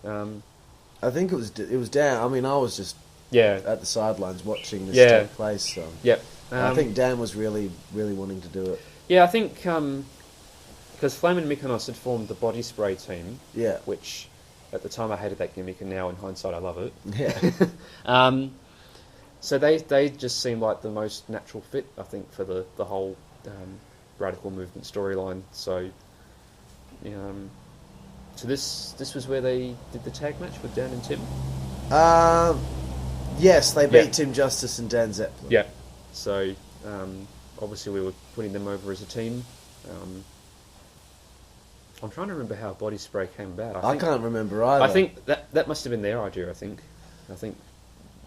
I think it was Dan. I mean, I was just Yeah. at the sidelines watching this Yeah. take place. So Yep. I think Dan was really wanting to do it. Yeah, I think because Flame and Mykonos had formed the body spray team, Yeah, which at the time I hated that gimmick, and now in hindsight I love it. yeah, So they just seemed like the most natural fit, I think, for the whole radical movement storyline. So, so this was where they did the tag match with Dan and Tim. yes, they beat Yeah. Tim Justice and Dan Zepplin. Yeah. So obviously we were putting them over as a team. I'm trying to remember how body spray came about. I can't remember either. I think that must have been their idea. I think.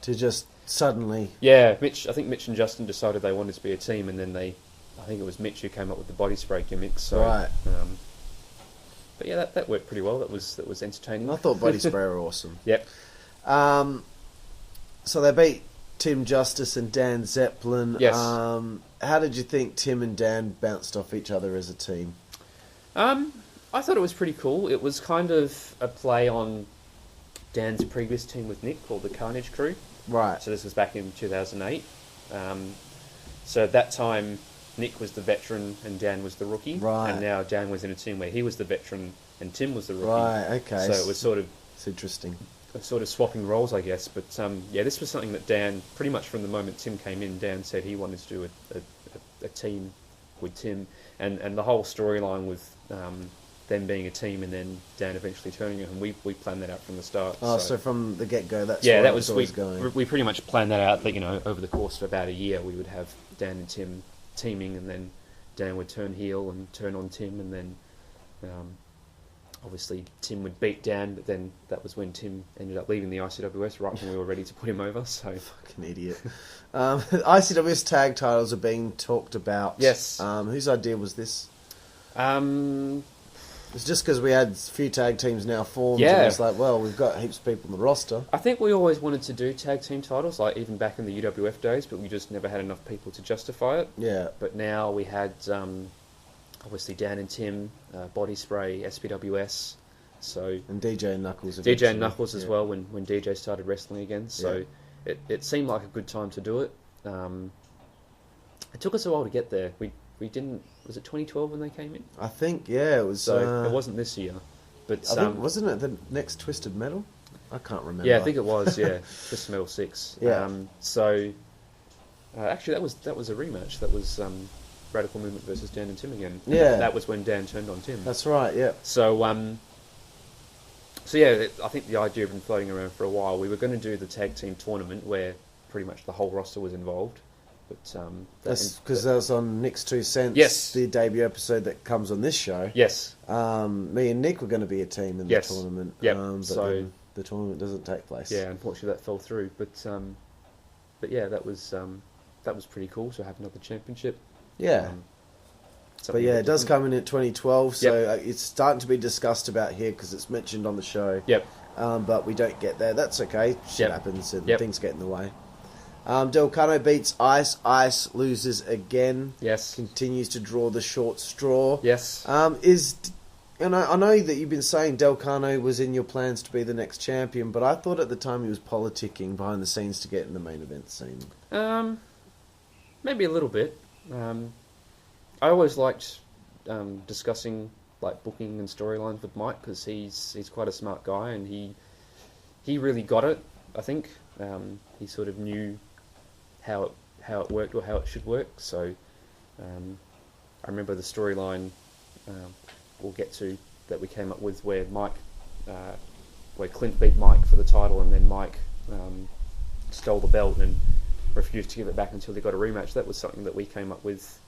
To just suddenly, Yeah, I think Mitch and Justin decided they wanted to be a team, and then I think it was Mitch who came up with the body spray gimmick. So, Right. But yeah, that worked pretty well. That was entertaining. I thought Body Spray were awesome. Yep. So they beat Tim Justice and Dan Zepplin. Yes. How did you think Tim and Dan bounced off each other as a team? I thought it was pretty cool. It was kind of a play on Dan's previous team with Nick called the Carnage Crew. Right. So this was back in 2008. So at that time, Nick was the veteran and Dan was the rookie. Right. And now Dan was in a team where he was the veteran and Tim was the rookie. Right, okay. So it was sort of It's interesting. swapping roles, I guess. But yeah, this was something that Dan, pretty much from the moment Tim came in, Dan said he wanted to do a team with Tim. And the whole storyline with them being a team and then Dan eventually turning it, and we planned that out from the start. Oh, so from the get-go, that's yeah, where that it was always going. we pretty much planned that out. That over the course of about a year, we would have Dan and Tim teaming, and then Dan would turn heel and turn on Tim, and then obviously Tim would beat Dan. But then that was when Tim ended up leaving the ICWS right when we were ready to put him over. So Fucking idiot. ICWS tag titles are being talked about. Yes. Whose idea was this? um, It's just because we had a few tag teams now formed, Yeah. and it's like, well, we've got heaps of people on the roster. I think we always wanted to do tag team titles, like even back in the UWF days, but we just never had enough people to justify it. Yeah. But now we had obviously Dan and Tim, Body Spray, SBWS, so And DJ and Knuckles. DJ eventually. and Knuckles as Yeah. well when DJ started wrestling again. So it seemed like a good time to do it. It took us a while to get there. We didn't. Was it 2012 when they came in? I think, yeah, it was. So it wasn't this year. But I think, wasn't it the next Twisted Metal? I can't remember. yeah, I think it was. Yeah, Twisted Metal 6. Yeah. So actually, that was a rematch. That was Radical Movement versus Dan and Tim again. Yeah. That was when Dan turned on Tim. That's right. Yeah. So yeah, I think the idea had been floating around for a while. We were going to do the tag team tournament where pretty much the whole roster was involved. But That's because that was on Nick's 2 Cents. Yes. The debut episode that comes on this show. yes, Me and Nick were going to be a team in Yes. the tournament. Yep. But So- then the tournament doesn't take place. yeah, unfortunately that fell through. But yeah, that was pretty cool to have another championship. Yeah. Um, But something yeah, a it bit does different. come in at 2012, so Yep. it's starting to be discussed about here because it's mentioned on the show. Yep. But we don't get there. That's okay. Shit Yep. happens and Yep. things get in the way. Del Cano beats Ice. Ice loses again. Yes. Continues to draw the short straw. Yes. And I know that you've been saying Del Cano was in your plans to be the next champion, but I thought at the time he was politicking behind the scenes to get in the main event scene. Maybe a little bit. I always liked discussing like booking and storylines with Mike because he's quite a smart guy and he really got it. I think he sort of knew how it worked or how it should work. So I remember the storyline we'll get to that we came up with where where Clint beat Mike for the title and then Mike stole the belt and refused to give it back until he got a rematch. That was something that we came up with,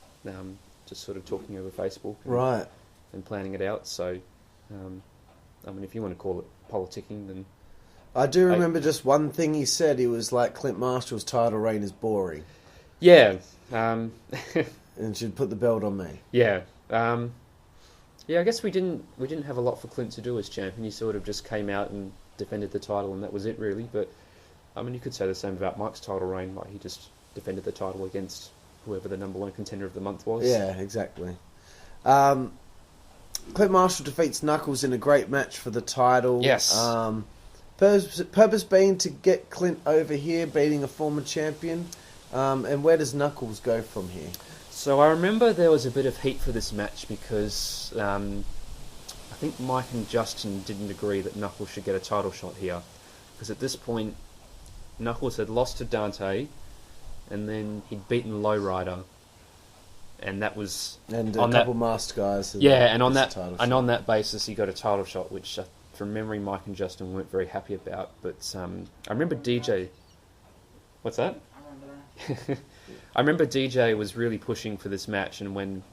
just sort of talking over Facebook, Right. and planning it out. So, I mean, if you want to call it politicking, then I do remember just one thing he said. He was like, Clint Marshall's title reign is boring yeah, and should put the belt on me. yeah, yeah. I guess we didn't have a lot for Clint to do as champion. He sort of just came out and defended the title, and that was it really. But I mean, you could say the same about Mike's title reign. Like, he just defended the title against whoever the number one contender of the month was. Yeah, exactly. Clint Marshall defeats Knuckles in a great match for the title. Yes. Purpose being to get Clint over here, beating a former champion. And where does Knuckles go from here? So I remember there was a bit of heat for this match because I think Mike and Justin didn't agree that Knuckles should get a title shot here. Because at this point, Knuckles had lost to Dante, and then he'd beaten Lowrider. And that was... And a couple masked guys. Yeah, and on that basis, he got a title shot, which from memory, Mike and Justin weren't very happy about. But I remember DJ... What's that? I remember that. I remember DJ was really pushing for this match, and when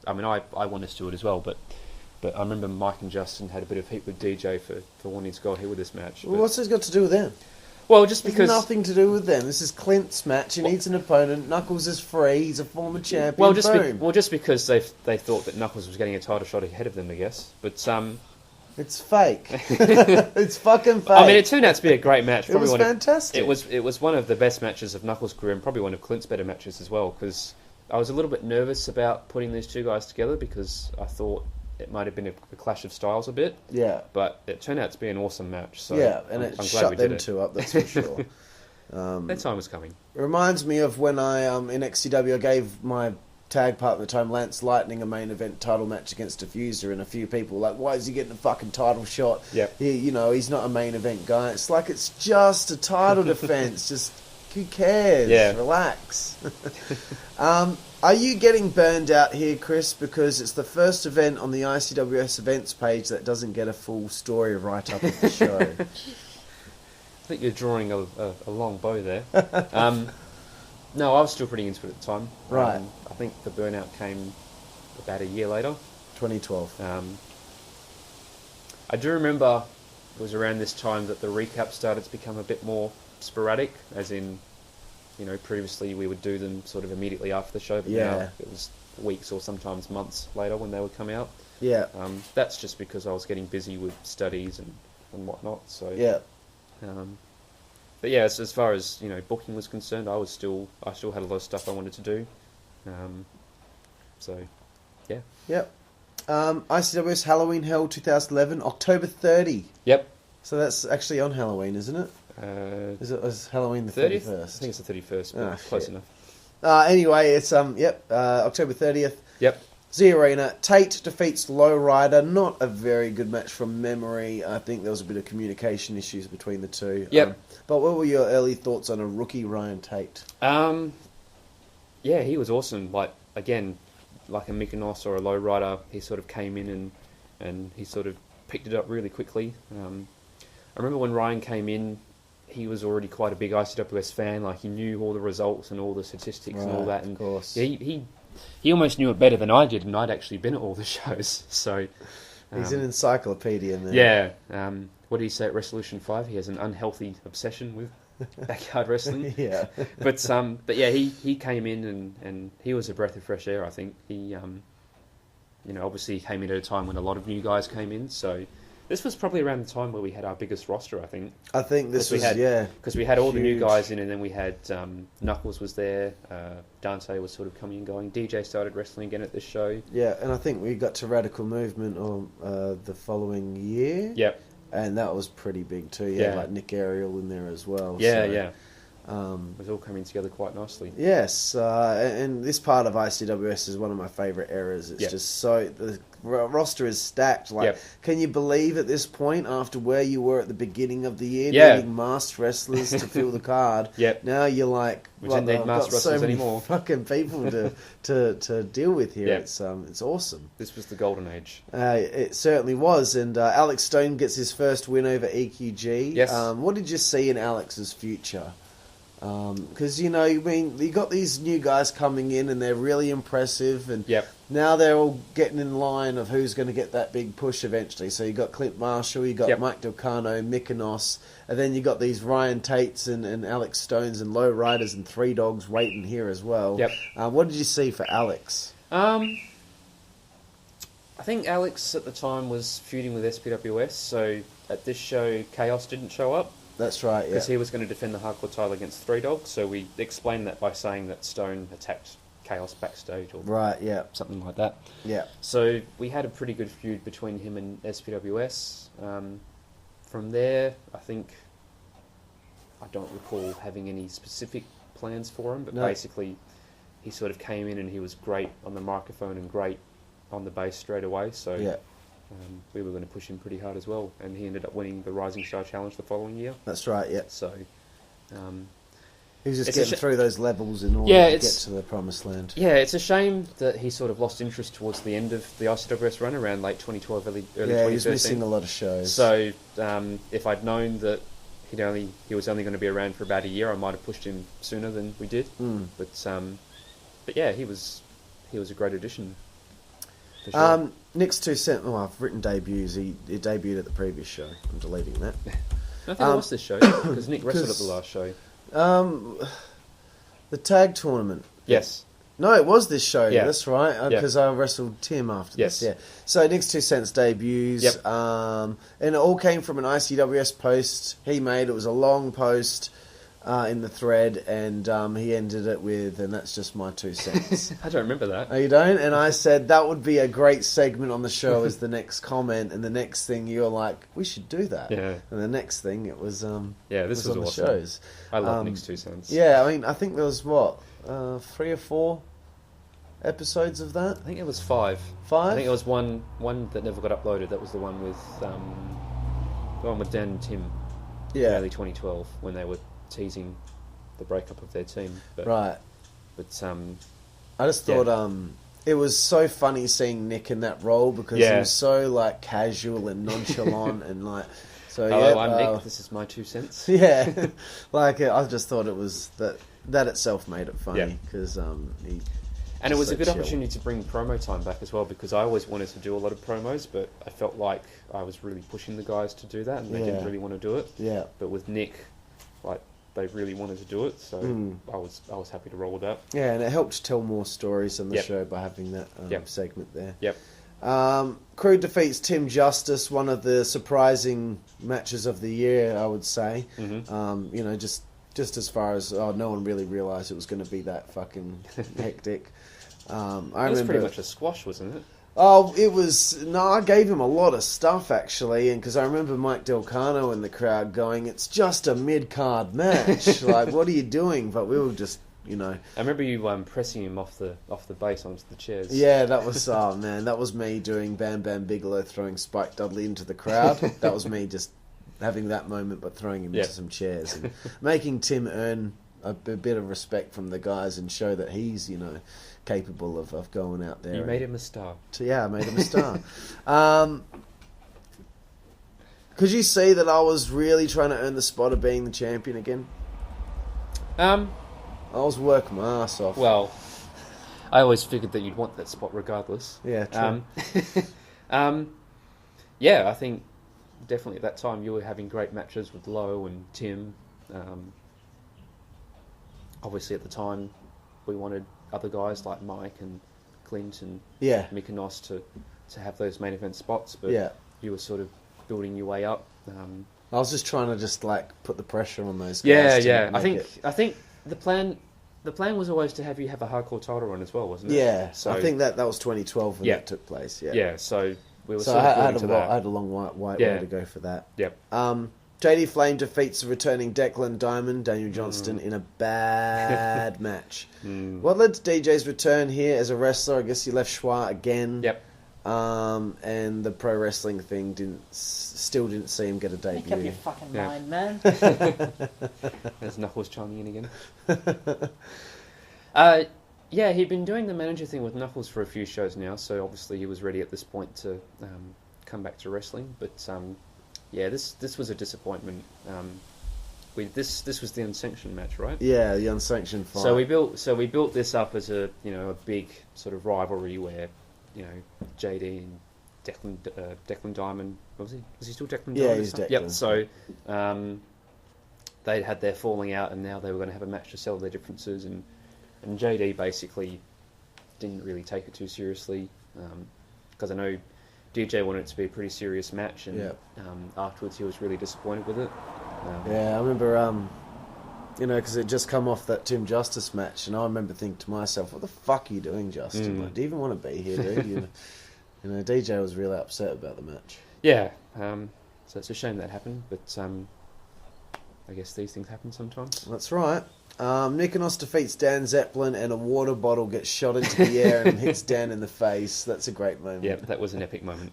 I mean, I wanted to do it as well, but I remember Mike and Justin had a bit of heat with DJ for wanting to go ahead with this match. Well, what's this got to do with them? Well, just because... There's nothing to do with them. This is Clint's match. He needs an opponent. Knuckles is free. He's a former champion. Well, just because they thought that Knuckles was getting a title shot ahead of them, I guess. But it's fake. It's fucking fake. I mean, it turned out to be a great match. It was fantastic. It was one of the best matches of Knuckles' career, and probably one of Clint's better matches as well. Because I was a little bit nervous about putting these two guys together because I thought it might have been a clash of styles a bit. Yeah. But it turned out to be an awesome match. So yeah, and I'm glad shut we them did two up, that's for sure. That time was coming. It reminds me of when I, in XCW, I gave my tag partner at the time, Lance Lightning, a main event title match against Diffuser, and a few people were like, why is he getting a fucking title shot? Yep. He's not a main event guy. It's like, it's just a title defense. Just, who cares? Yeah. Relax. Are you getting burned out here, Kris? Because it's the first event on the ICWS events page that doesn't get a full story write-up of the show. I think you're drawing a long bow there. No, I was still pretty into it at the time. Right. I think the burnout came about a year later. 2012. I do remember it was around this time that the recap started to become a bit more sporadic, as in, previously we would do them sort of immediately after the show, but now it was weeks or sometimes months later when they would come out. Yeah. That's just because I was getting busy with studies and whatnot. So yeah. But yeah, as far as booking was concerned, I still had a lot of stuff I wanted to do. So yeah. Yep. ICWS Halloween Hell 2011, October 30. Yep. So that's actually on Halloween, isn't it? Was Halloween the 31st? I think it's the 31st, but close enough. Anyway, it's October 30th. Yep. Z Arena. Tate defeats Lowrider. Not a very good match from memory. I think there was a bit of communication issues between the two. Yep. But what were your early thoughts on a rookie Ryan Tate? Yeah, he was awesome. Like a Mykonos or a Lowrider, he sort of came in and he sort of picked it up really quickly. I remember when Ryan came in, he was already quite a big ICWS fan. Like, he knew all the results and all the statistics and all that. And of course. Yeah, he almost knew it better than I did, and I'd actually been at all the shows. So he's an encyclopedia, man. Yeah. What did he say at Resolution 5? He has an unhealthy obsession with backyard wrestling. Yeah. But yeah, he came in and he was a breath of fresh air, I think. He obviously he came in at a time when a lot of new guys came in, so this was probably around the time where we had our biggest roster, I think. I think this was, because we had all huge. the new guys in, and then we had Knuckles was there, Dante was sort of coming and going, DJ started wrestling again at this show. Yeah, and I think we got to Radical Movement the following year. Yep. And that was pretty big too. Yeah. Like Nick Ariel in there as well. Yeah, so, yeah. It was all coming together quite nicely. Yes, and this part of ICWS is one of my favourite eras. It's just so... The roster is stacked. Like, can you believe at this point, after where you were at the beginning of the year, needing masked wrestlers to fill the card, now you're like, we didn't need masked wrestlers anymore. Fucking people to deal with here. It's awesome. This was the golden age. It certainly was, and Alex Stone gets his first win over EQG. Yes. What did you see in Alex's future? Because you got these new guys coming in and they're really impressive, and now they're all getting in line of who's going to get that big push eventually. So you got Clint Marshall, you got Mike Delcano, Mykonos, and then you got these Ryan Tates and Alex Stones and Low Riders and Three Dogs waiting here as well. What did you see for Alex? I think Alex at the time was feuding with SPWS, so at this show, Chaos didn't show up. That's right, yeah. Because he was going to defend the hardcore title against Three Dog, so we explained that by saying that Stone attacked Chaos backstage or Right, yeah. something like that. Yeah. So we had a pretty good feud between him and SPWS. From there, I don't recall having any specific plans for him, but basically he sort of came in and he was great on the microphone and great on the bass straight away, so we were going to push him pretty hard as well, and he ended up winning the Rising Star Challenge the following year. That's right, yeah. So he was just getting through those levels in order to get to the promised land. Yeah, it's a shame that he sort of lost interest towards the end of the ICWS run around late 2012, early 2013. Yeah, he was missing a lot of shows. So if I'd known that he was only going to be around for about a year, I might have pushed him sooner than we did. But yeah, he was a great addition. For sure. Nick's 2 cents. Oh, I've written debuts. He debuted at the previous show. I'm deleting that. I think it was this show because Nick wrestled at the last show. The tag tournament. Yes. No, it was this show. Yeah. That's right. Because I wrestled Tim after this. Yeah. So Nick's 2 cents debuts. Yep. And it all came from an ICWS post he made. It was a long post in the thread, and he ended it with, and that's just my 2 cents. I don't remember that. Oh, you don't? And I said that would be a great segment on the show as the next comment, and the next thing you were like, we should do that. Yeah. And the next thing it was this was on awesome. the shows. I love Nick's 2 cents. Yeah, I mean, I think there was 3 or 4 episodes of that. I think it was 5. 5? I think it was one that never got uploaded. That was the one with Dan and Tim. Yeah. In early 2012 when they were teasing the breakup of their team. But, right. But I just thought it was so funny seeing Nick in that role because he was so like casual and nonchalant and like. So hello, I'm Nick. This is my 2 cents. Yeah, like I just thought it was that itself made it funny because he. And it was a good opportunity to bring promo time back as well, because I always wanted to do a lot of promos, but I felt like I was really pushing the guys to do that, and they didn't really want to do it. Yeah. But with Nick, like, they really wanted to do it, so I was happy to roll with that. Yeah, and it helped tell more stories on the show by having that segment there. Yep. Crew defeats Tim Justice, one of the surprising matches of the year, I would say. Mm-hmm. Just as far as no one really realised it was going to be that fucking hectic. It was pretty much a squash, wasn't it? Oh, it was... No, I gave him a lot of stuff, actually, and because I remember Mike Delcano in the crowd going, it's just a mid-card match. Like, what are you doing? But we were just, I remember you pressing him off the base onto the chairs. Yeah, that was... Oh, man, that was me doing Bam Bam Bigelow throwing Spike Dudley into the crowd. That was me just having that moment, but throwing him into some chairs. And making Tim earn a bit of respect from the guys and show that he's, capable of going out there. You made him a star. I made him a star. Could you see that I was really trying to earn the spot of being the champion again? I was working my ass off. Well, I always figured that you'd want that spot regardless. Yeah, true. I think definitely at that time you were having great matches with Lowe and Tim. Obviously at the time we wanted other guys like Mike and Clint and Mykonos to have those main event spots, but you were sort of building your way up. I was just trying to put the pressure on those guys. I think the plan was always to have you have a hardcore title run as well, wasn't it? Yeah, so I think that was 2012 when that took place. Yeah, so we were so sort of building to that. I had a long white way to go for that. Yep. JD Flame defeats the returning Declan Diamond, Daniel Johnston, in a bad match. What led to DJ's return here as a wrestler? I guess he left Schwa again. Yep. And the pro wrestling thing still didn't see him get a debut. Make up your fucking mind, man. There's Knuckles chiming in again. He'd been doing the manager thing with Knuckles for a few shows now, so obviously he was ready at this point to come back to wrestling. But this was a disappointment. This was the unsanctioned match, right? Yeah, the unsanctioned fight. So we built this up as a big sort of rivalry where JD and Declan Diamond, was he still Declan Diamond? Yeah, he's Declan. Yep. So they'd had their falling out, and now they were going to have a match to settle their differences, and JD basically didn't really take it too seriously because I know DJ wanted it to be a pretty serious match, and afterwards he was really disappointed with it. I remember, because it just come off that Tim Justice match, and I remember thinking to myself, what the fuck are you doing, Justin? Like, do you even want to be here, dude? DJ was really upset about the match. Yeah, so it's a shame that happened, but I guess these things happen sometimes. That's right. Mykonos defeats Dan Zepplin, and a water bottle gets shot into the air and hits Dan in the face. That's a great moment. Yeah, that was an epic moment.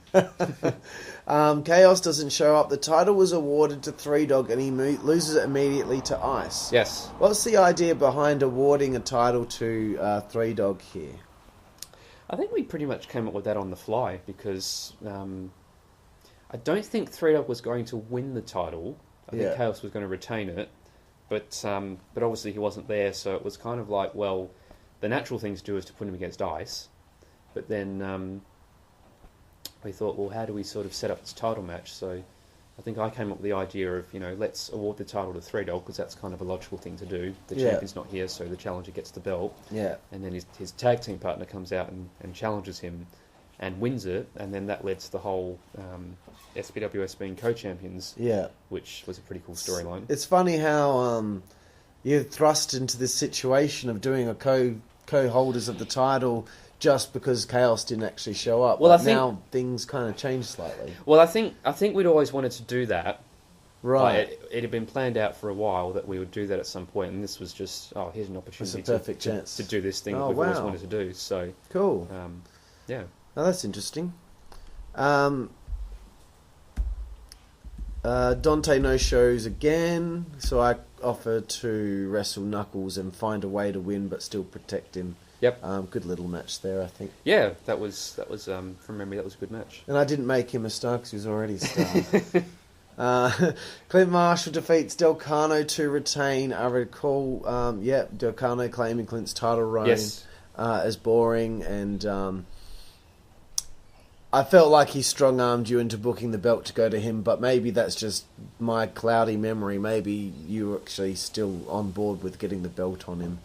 Chaos doesn't show up. The title was awarded to Three Dog, and he loses it immediately to Ice. Yes. What's the idea behind awarding a title to Three Dog here? I think we pretty much came up with that on the fly, because I don't think Three Dog was going to win the title. I think Chaos was going to retain it. But obviously he wasn't there, so it was kind of like, well, the natural thing to do is to put him against Ice. But then we thought, well, how do we sort of set up this title match? So I think I came up with the idea of, let's award the title to Three Dog, because that's kind of a logical thing to do. The champion's not here, so the challenger gets the belt. Yeah. And then his tag team partner comes out and challenges him and wins it, and then that led to the whole SBWS being co-champions, which was a pretty cool storyline. It's funny how you're thrust into this situation of doing a co-holders of the title just because Chaos didn't actually show up. Well, now things kind of changed slightly. Well, I think we'd always wanted to do that. Right. Like it had been planned out for a while that we would do that at some point, and this was just, here's an opportunity. It's a perfect chance to do this thing that we've always wanted to do. So cool. Yeah. Oh, that's interesting. Dante no-shows again, so I offered to wrestle Knuckles and find a way to win but still protect him. Yep. Good little match there, I think. Yeah, that was from memory, that was a good match. And I didn't make him a star because he was already a star. Clint Marshall defeats Del Cano to retain. I recall, Del Cano claiming Clint's title reign as boring, and I felt like he strong-armed you into booking the belt to go to him, but maybe that's just my cloudy memory. Maybe you were actually still on board with getting the belt on him.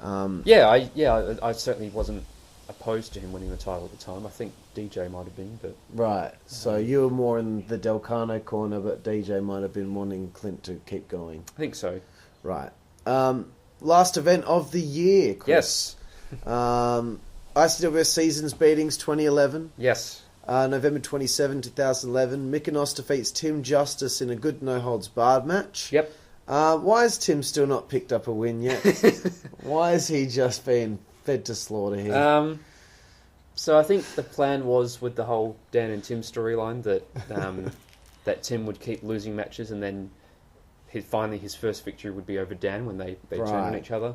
I certainly wasn't opposed to him winning the title at the time. I think DJ might have been, but... Right, so you were more in the Del Cano corner, but DJ might have been wanting Clint to keep going. I think so. Right. Last event of the year, Chris. Yes. ICWS Seasons Beatings 2011. Yes. November 27, 2011. Mykonos defeats Tim Justice in a good no-holds-barred match. Yep. Why has Tim still not picked up a win yet? Why is he just being fed to slaughter here? So I think the plan was with the whole Dan and Tim storyline that that Tim would keep losing matches, and then finally his first victory would be over Dan when they turned on each other,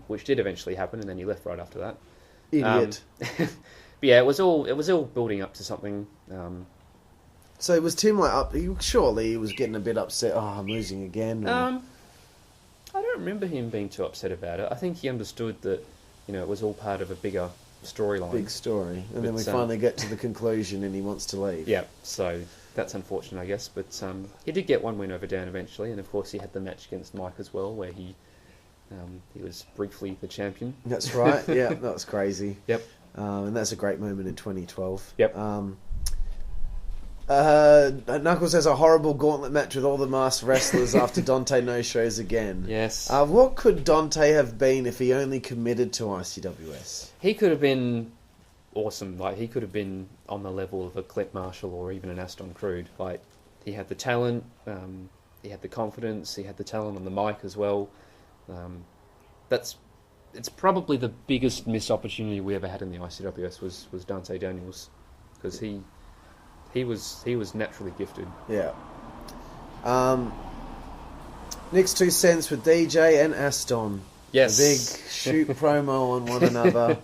which did eventually happen, and then he left right after that. Idiot. But yeah, it was all building up to something. So was Tim like up? Surely he was getting a bit upset. Oh, I'm losing again. I don't remember him being too upset about it. I think he understood that it was all part of a bigger storyline. Big story, and then we finally get to the conclusion, and he wants to leave. Yeah, so that's unfortunate, I guess. But he did get one win over Dan eventually, and of course he had the match against Mike as well, where he was briefly the champion. That's right. Yeah, that was crazy. Yep. And that's a great moment in 2012. Yep. Knuckles has a horrible gauntlet match with all the masked wrestlers after Dante no-shows again. Yes. What could Dante have been if he only committed to ICWS? He could have been awesome. Like, he could have been on the level of a Clint Marshall or even an Aston Crude. Like, he had the talent, he had the confidence, he had the talent on the mic as well. It's probably the biggest missed opportunity we ever had in the ICWS was Dante Daniels, because he was naturally gifted. Yeah. Next 2 cents with DJ and Aston. Yes. A big shoot promo on one another.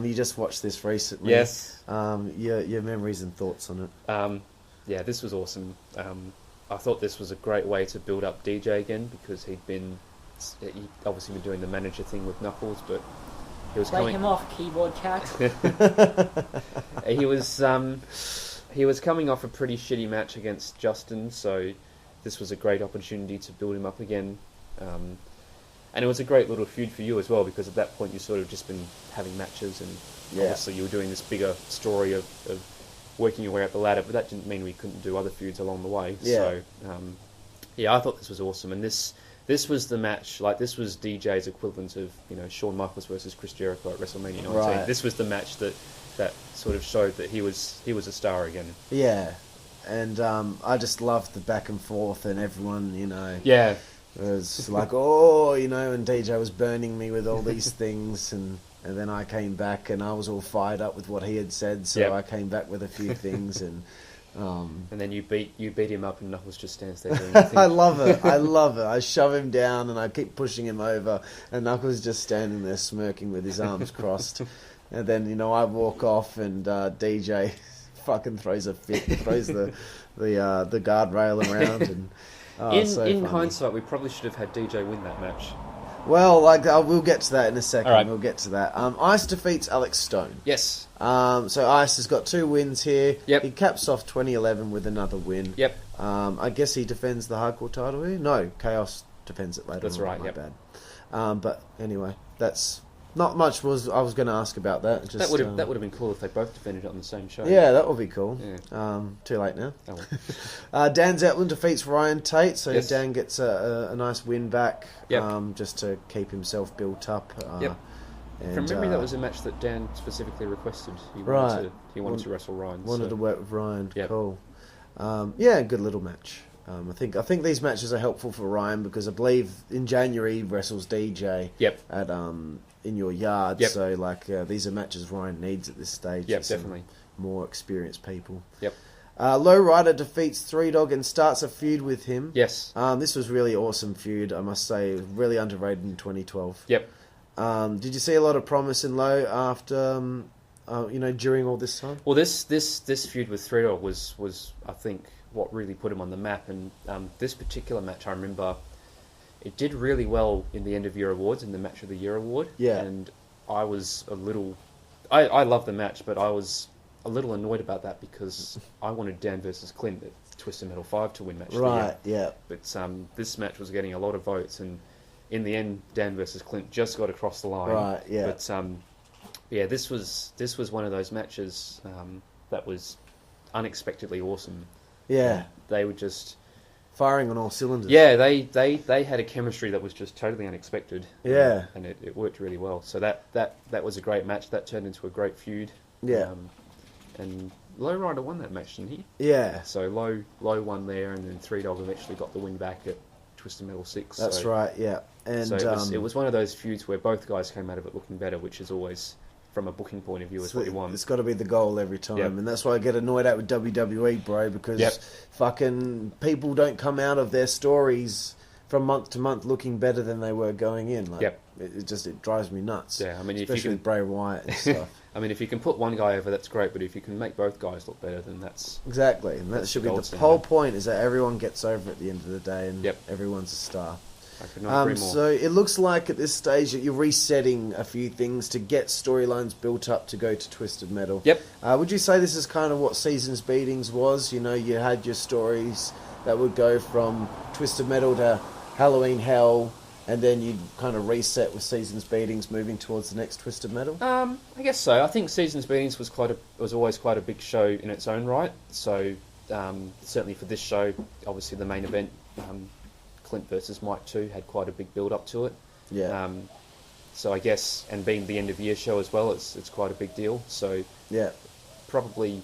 You just watched this recently. Yes. Your memories and thoughts on it. Yeah, this was awesome. I thought this was a great way to build up DJ again, because he'd obviously been doing the manager thing with Knuckles, but he was him off, keyboard cat. He was coming off a pretty shitty match against Justin, so this was a great opportunity to build him up again. And it was a great little feud for you as well, because at that point you sort of just been having matches, and obviously you were doing this bigger story of working your way up the ladder, but that didn't mean we couldn't do other feuds along the way. Yeah. So, I thought this was awesome, and this was the match. Like, this was DJ's equivalent of Shawn Michaels versus Chris Jericho at WrestleMania 19. Right. This was the match that sort of showed that he was a star again. Yeah, and I just loved the back and forth and everyone, Yeah. It was like, and DJ was burning me with all these things, and then I came back and I was all fired up with what he had said, so Yep. I came back with a few things, and then you beat him up, and Knuckles just stands there doing nothing. I love it. I shove him down and I keep pushing him over, and Knuckles just standing there smirking with his arms crossed, and then I walk off and DJ fucking throws a fit, throws the guardrail around, and in hindsight, we probably should have had DJ win that match. Well, we'll get to that in a second. All right. We'll get to that. Ice defeats Alex Stone. Yes. So Ice has got 2 wins here. Yep. He caps off 2011 with another win. Yep. I guess he defends the hardcore title here. No, Chaos defends it later. That's on, right. My Yep. bad. But anyway, that's not much. I was going to ask about that. Just, that would have been cool if they both defended it on the same show. Yeah, that would be cool. Yeah. Too late now. Oh, well. Dan Zepplin defeats Ryan Tate, so Yes. Dan gets a nice win back. Yep. Just to keep himself built up. Yep. And, From memory, that was a match that Dan specifically requested. He wanted to wrestle Ryan. Wanted to work with Ryan. Yep. Cool. Yeah, good little match. I think these matches are helpful for Ryan because I believe in January he wrestles DJ. Yep. At In Your Yard. Yep. So these are matches Ryan needs at this stage. Yep, with some definitely. more experienced people. Yep. Lowrider defeats Three Dog and starts a feud with him. Yes. This was really awesome feud, I must say. Really underrated in 2012. Yep. Did you see a lot of promise in Low after, during all this time? Well, this feud with Three Dog was I think what really put him on the map, and this particular match I remember it did really well in the end of year awards, in the match of the year award. Yeah. And I was a little, I loved the match, but I was a little annoyed about that because I wanted Dan versus Clint at Twisted Metal 5 to win match of the year. Right, yeah. But this match was getting a lot of votes, and in the end, Dan versus Clint just got across the line. Right, yeah. But this was one of those matches that was unexpectedly awesome. Yeah. They were just Firing on all cylinders. Yeah, they had a chemistry that was just totally unexpected. Yeah. And it worked really well. So that was a great match. That turned into a great feud. Yeah. And Lowrider won that match, didn't he? Yeah. So Low won there, and then Three Dog eventually got the win back at Twisted Metal 6. That's right, yeah. And so it was one of those feuds where both guys came out of it looking better, which is always, from a booking point of view, is what you want. It's got to be the goal every time. Yep. And that's why I get annoyed at with WWE, bro, because Yep. fucking people don't come out of their stories from month to month looking better than they were going in. Like, Yep. it drives me nuts. Yeah, I mean, if you especially can, with Bray Wyatt and stuff. I mean, if you can put one guy over, that's great. But if you can make both guys look better, then that's Exactly, and that That's should the be gold the standard. whole point, is that everyone gets over at the end of the day, and Yep. everyone's a star. I could not agree more. So it looks like at this stage that you're resetting a few things to get storylines built up to go to Twisted Metal. Yep. Would you say this is kind of what Seasons Beatings was? You know, you had your stories that would go from Twisted Metal to Halloween Hell, and then you'd kind of reset with Seasons Beatings moving towards the next Twisted Metal? I guess so. I think Seasons Beatings was always quite a big show in its own right. So certainly for this show, obviously the main event, Clint versus Mike 2, had quite a big build up to it. Yeah. So I guess, and being the end of year show as well, it's quite a big deal. So Yeah. probably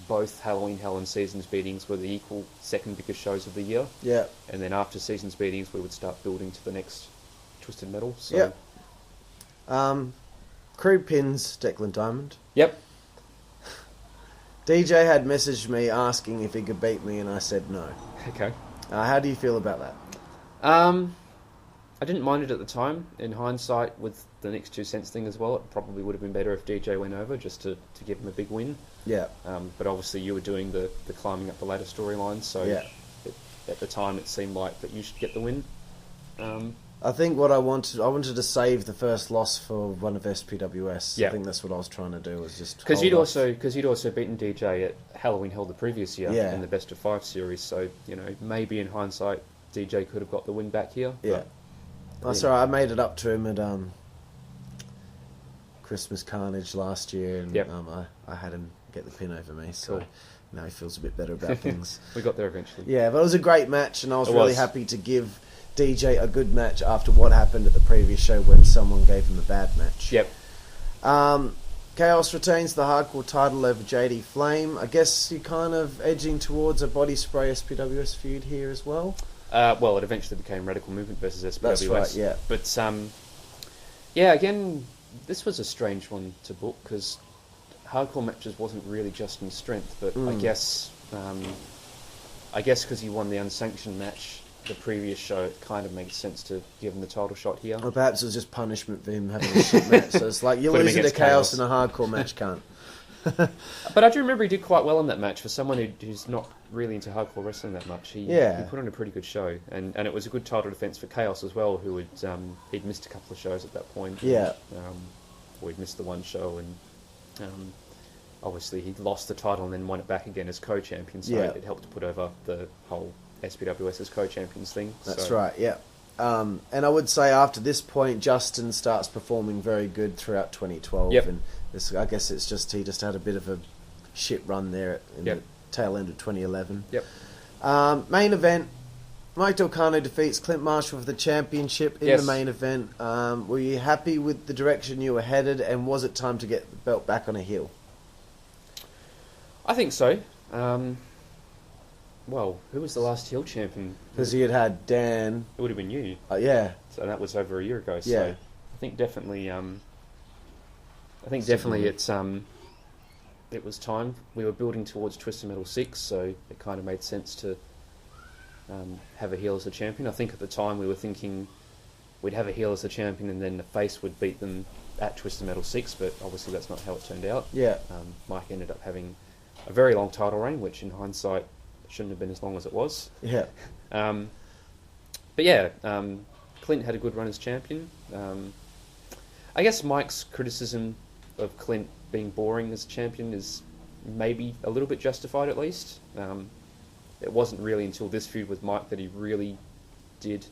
both Halloween Hell and Seasons Beatings were the equal second biggest shows of the year. Yeah. And then after Seasons Beatings, we would start building to the next Twisted Metal. So, Yep. Crew pins Declan Diamond. Yep. DJ had messaged me asking if he could beat me, and I said no. Okay. How do you feel about that? I didn't mind it at the time. In hindsight, with the next 2 cents thing as well, it probably would have been better if DJ went over just to give him a big win. Yeah. But obviously you were doing the climbing up the ladder storyline, so Yeah. at the time it seemed like that you should get the win. I think what I wanted to save the first loss for one of SPWS. Yeah. I think that's what I was trying to do, was just Because hold you'd off. also beaten DJ at Halloween Hell the previous year Yeah. in the Best of 5 series, so maybe in hindsight DJ could have got the win back here. Yeah. That's all right. I made it up to him at Christmas Carnage last year, and Yep. I had him get the pin over me. So Cool. now he feels a bit better about things. We got there eventually. Yeah, but it was a great match, and I was It really was. happy to give DJ a good match after what happened at the previous show when someone gave him a bad match. Yep. Chaos retains the hardcore title over JD Flame. I guess you're kind of edging towards a body spray SPWS feud here as well. Well, it eventually became Radical Movement versus SPWS. That's right, yeah. But, yeah, again, this was a strange one to book because hardcore matches wasn't really just in strength, but I guess because he won the unsanctioned match the previous show, it kind of makes sense to give him the title shot here. Or perhaps it was just punishment for him having a shit match. So it's like, you're Put him losing to against Chaos Chaos. in a hardcore match, cunt. But I do remember he did quite well in that match. For someone who's not really into hardcore wrestling that much, he put on a pretty good show. And it was a good title defence for Chaos as well, who he'd missed a couple of shows at that point. Yeah. Or he'd missed the one show, and obviously he lost the title and then won it back again as co-champion, so it helped to put over the whole SPWS as co-champions thing. That's right, yeah. And I would say after this point, Justin starts performing very good throughout 2012. Yep. And I guess it's just he just had a bit of a shit run there in the tail end of 2011. Yep. Main event, Mike Delcano defeats Clint Marshall for the championship in the main event. Were you happy with the direction you were headed, and was it time to get the belt back on a heel? I think so. Well, who was the last heel champion? Because he had Dan. It would have been you. Yeah. So that was over a year ago. So Yeah. I think definitely. It was time. We were building towards Twisted Metal 6, so it kind of made sense to have a heel as a champion. I think at the time we were thinking we'd have a heel as a champion and then the face would beat them at Twisted Metal 6, but obviously that's not how it turned out. Yeah. Mike ended up having a very long title reign, which in hindsight shouldn't have been as long as it was. Yeah. But yeah, Clint had a good run as champion. I guess Mike's criticism of Clint being boring as champion is maybe a little bit justified, at least. It wasn't really until this feud with Mike that he really did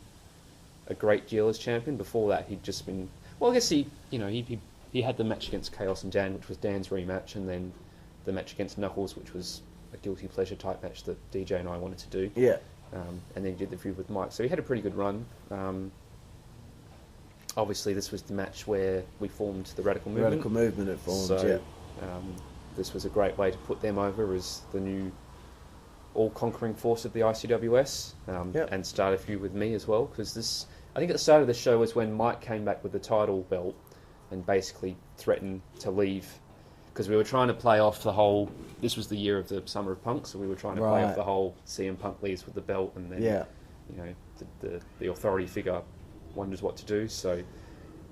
a great deal as champion. Before that, he'd just been... Well, I guess he had the match against Chaos and Dan, which was Dan's rematch, and then the match against Knuckles, which was a guilty pleasure type match that DJ and I wanted to do. Yeah. And then he did the feud with Mike. So he had a pretty good run. Obviously, this was the match where we formed the Radical Movement. Radical Movement it formed, so, this was a great way to put them over as the new all-conquering force of the ICWS, and start a feud with me as well, because I think at the start of the show was when Mike came back with the title belt and basically threatened to leave, because we were trying to play off the whole... This was the year of the Summer of Punk, so we were trying to play off the whole CM Punk leaves with the belt, and then the authority figure wonders what to do. So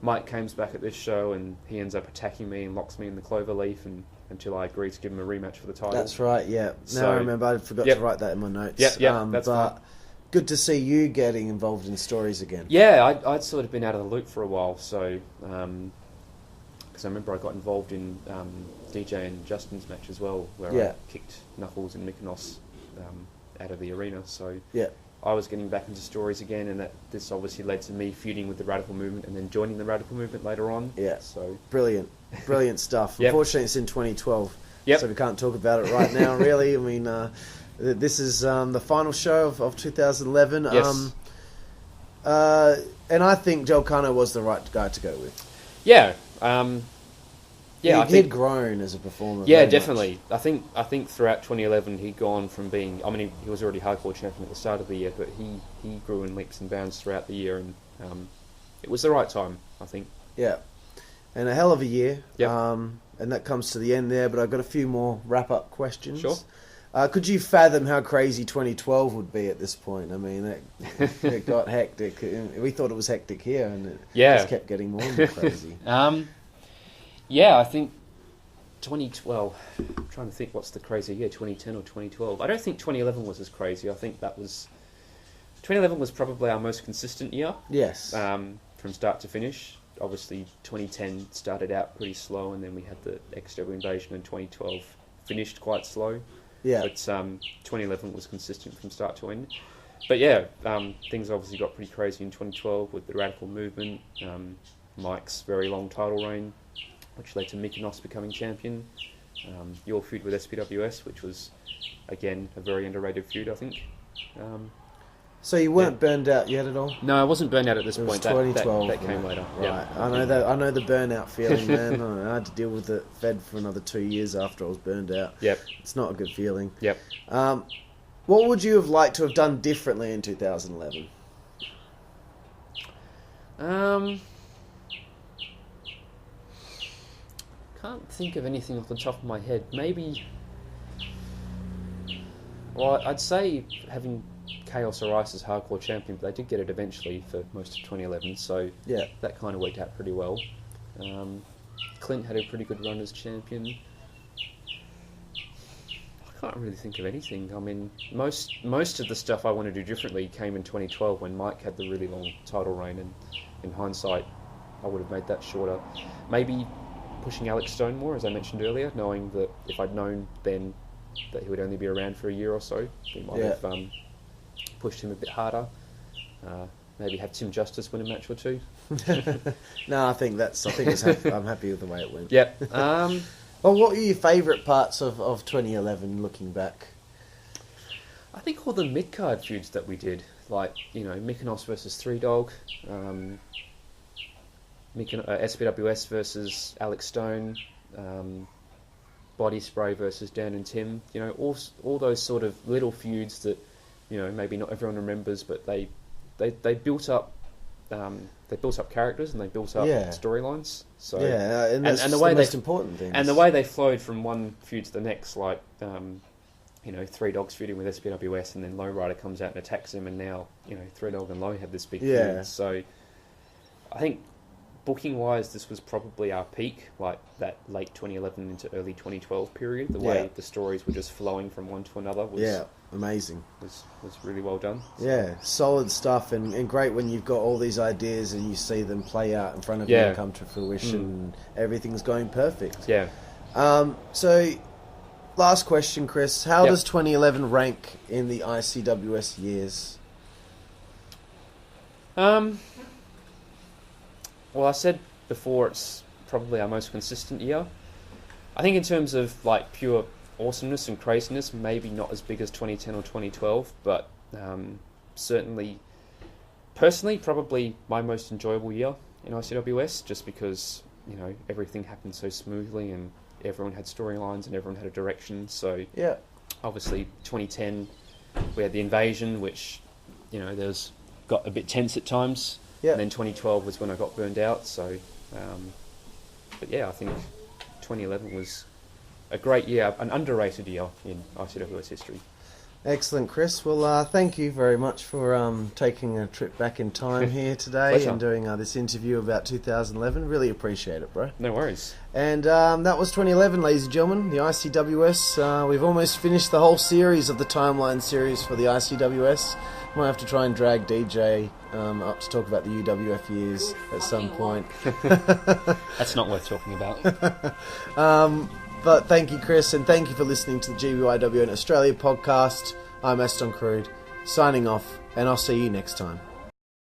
Mike comes back at this show and he ends up attacking me and locks me in the clover leaf until I agree to give him a rematch for the title. That's right, yeah. So, now I remember, I forgot to write that in my notes. That's but fine. good to see you getting involved in stories again. Yeah, I'd sort of been out of the loop for a while, so... Because I remember I got involved in DJ and Justin's match as well, where I kicked Knuckles and Mykonos out of the arena, so... Yeah. I was getting back into stories again, and this obviously led to me feuding with the Radical Movement and then joining the Radical Movement later on. Yeah. So Brilliant stuff. Yep. Unfortunately, it's in 2012, Yep. so we can't talk about it right now, really. I mean, this is the final show of 2011. Yes. And I think Joel Kano was the right guy to go with. Yeah. I think he'd grown as a performer. Yeah, very definitely. much. I think throughout 2011 he'd gone from being... I mean, he was already hardcore champion at the start of the year, but he grew in leaps and bounds throughout the year, and it was the right time, I think. Yeah. And a hell of a year. Yep. And that comes to the end there, but I've got a few more wrap-up questions. Sure. Could you fathom how crazy 2012 would be at this point? I mean, it got hectic. We thought it was hectic here, and it just kept getting more and more crazy. Yeah, I think 2012... I'm trying to think what's the crazy year, 2010 or 2012. I don't think 2011 was as crazy. I think that was... 2011 was probably our most consistent year. Yes. From start to finish. Obviously, 2010 started out pretty slow, and then we had the XW invasion, and 2012 finished quite slow. Yeah. But 2011 was consistent from start to end. But yeah, things obviously got pretty crazy in 2012 with the Radical Movement, Mike's very long title reign, which led to Mykonos becoming champion. your feud with SPWS, which was, again, a very underrated feud, I think. So you weren't burned out yet at all? No, I wasn't burned out at this It was point. 2012. That came later. Right. Yeah. I know the burnout feeling, man. I had to deal with it, fed for another 2 years after I was burned out. Yep. It's not a good feeling. Yep. What would you have liked to have done differently in 2011? Can't think of anything off the top of my head. Maybe... Well, I'd say having Chaos or Ice as hardcore champion, but they did get it eventually for most of 2011, so Yeah. that kind of worked out pretty well. Clint had a pretty good run as champion. I can't really think of anything. I mean, most of the stuff I want to do differently came in 2012 when Mike had the really long title reign, and in hindsight, I would have made that shorter. Maybe pushing Alex Stone more, as I mentioned earlier, knowing that if I'd known then that he would only be around for a year or so, we might have pushed him a bit harder. Maybe have Tim Justice win a match or two. No, I'm happy with the way it went. Yep. Well, what were your favourite parts of 2011 looking back? I think all the mid-card feuds that we did, like, Mykonos versus Three Dog, SPWS versus Alex Stone, Body Spray versus Dan and Tim, all those sort of little feuds that, maybe not everyone remembers, but they built up characters and they built up storylines. So and that's the most important thing. And the way they flowed from one feud to the next, like Three Dogs feuding with SPWS, and then Lowrider comes out and attacks him, and now Three Dog and Low have this big feud. So I think booking wise, this was probably our peak, like that late 2011 into early 2012 period. The way the stories were just flowing from one to another was amazing. Was really well done. So. Yeah, solid stuff, and great when you've got all these ideas and you see them play out in front of you and come to fruition. And everything's going perfect. Yeah. So, last question, Chris. How does 2011 rank in the ICWS years? Well, I said before it's probably our most consistent year. I think in terms of like pure awesomeness and craziness, maybe not as big as 2010 or 2012, but certainly, personally, probably my most enjoyable year in ICWS, just because everything happened so smoothly and everyone had storylines and everyone had a direction. So obviously 2010 we had the invasion, which there's got a bit tense at times. And then 2012 was when I got burned out. So, but yeah, I think 2011 was a great year, an underrated year in ICWS history. Excellent, Chris. Well, thank you very much for taking a trip back in time here today and doing this interview about 2011. Really appreciate it, bro. No worries. And that was 2011, ladies and gentlemen, the ICWS. We've almost finished the whole series of the timeline series for the ICWS. Might have to try and drag DJ up to talk about the UWF years at some point. That's not worth talking about. But thank you, Chris, and thank you for listening to the GBYWN Australia podcast. I'm Aston Crude, signing off, and I'll see you next time.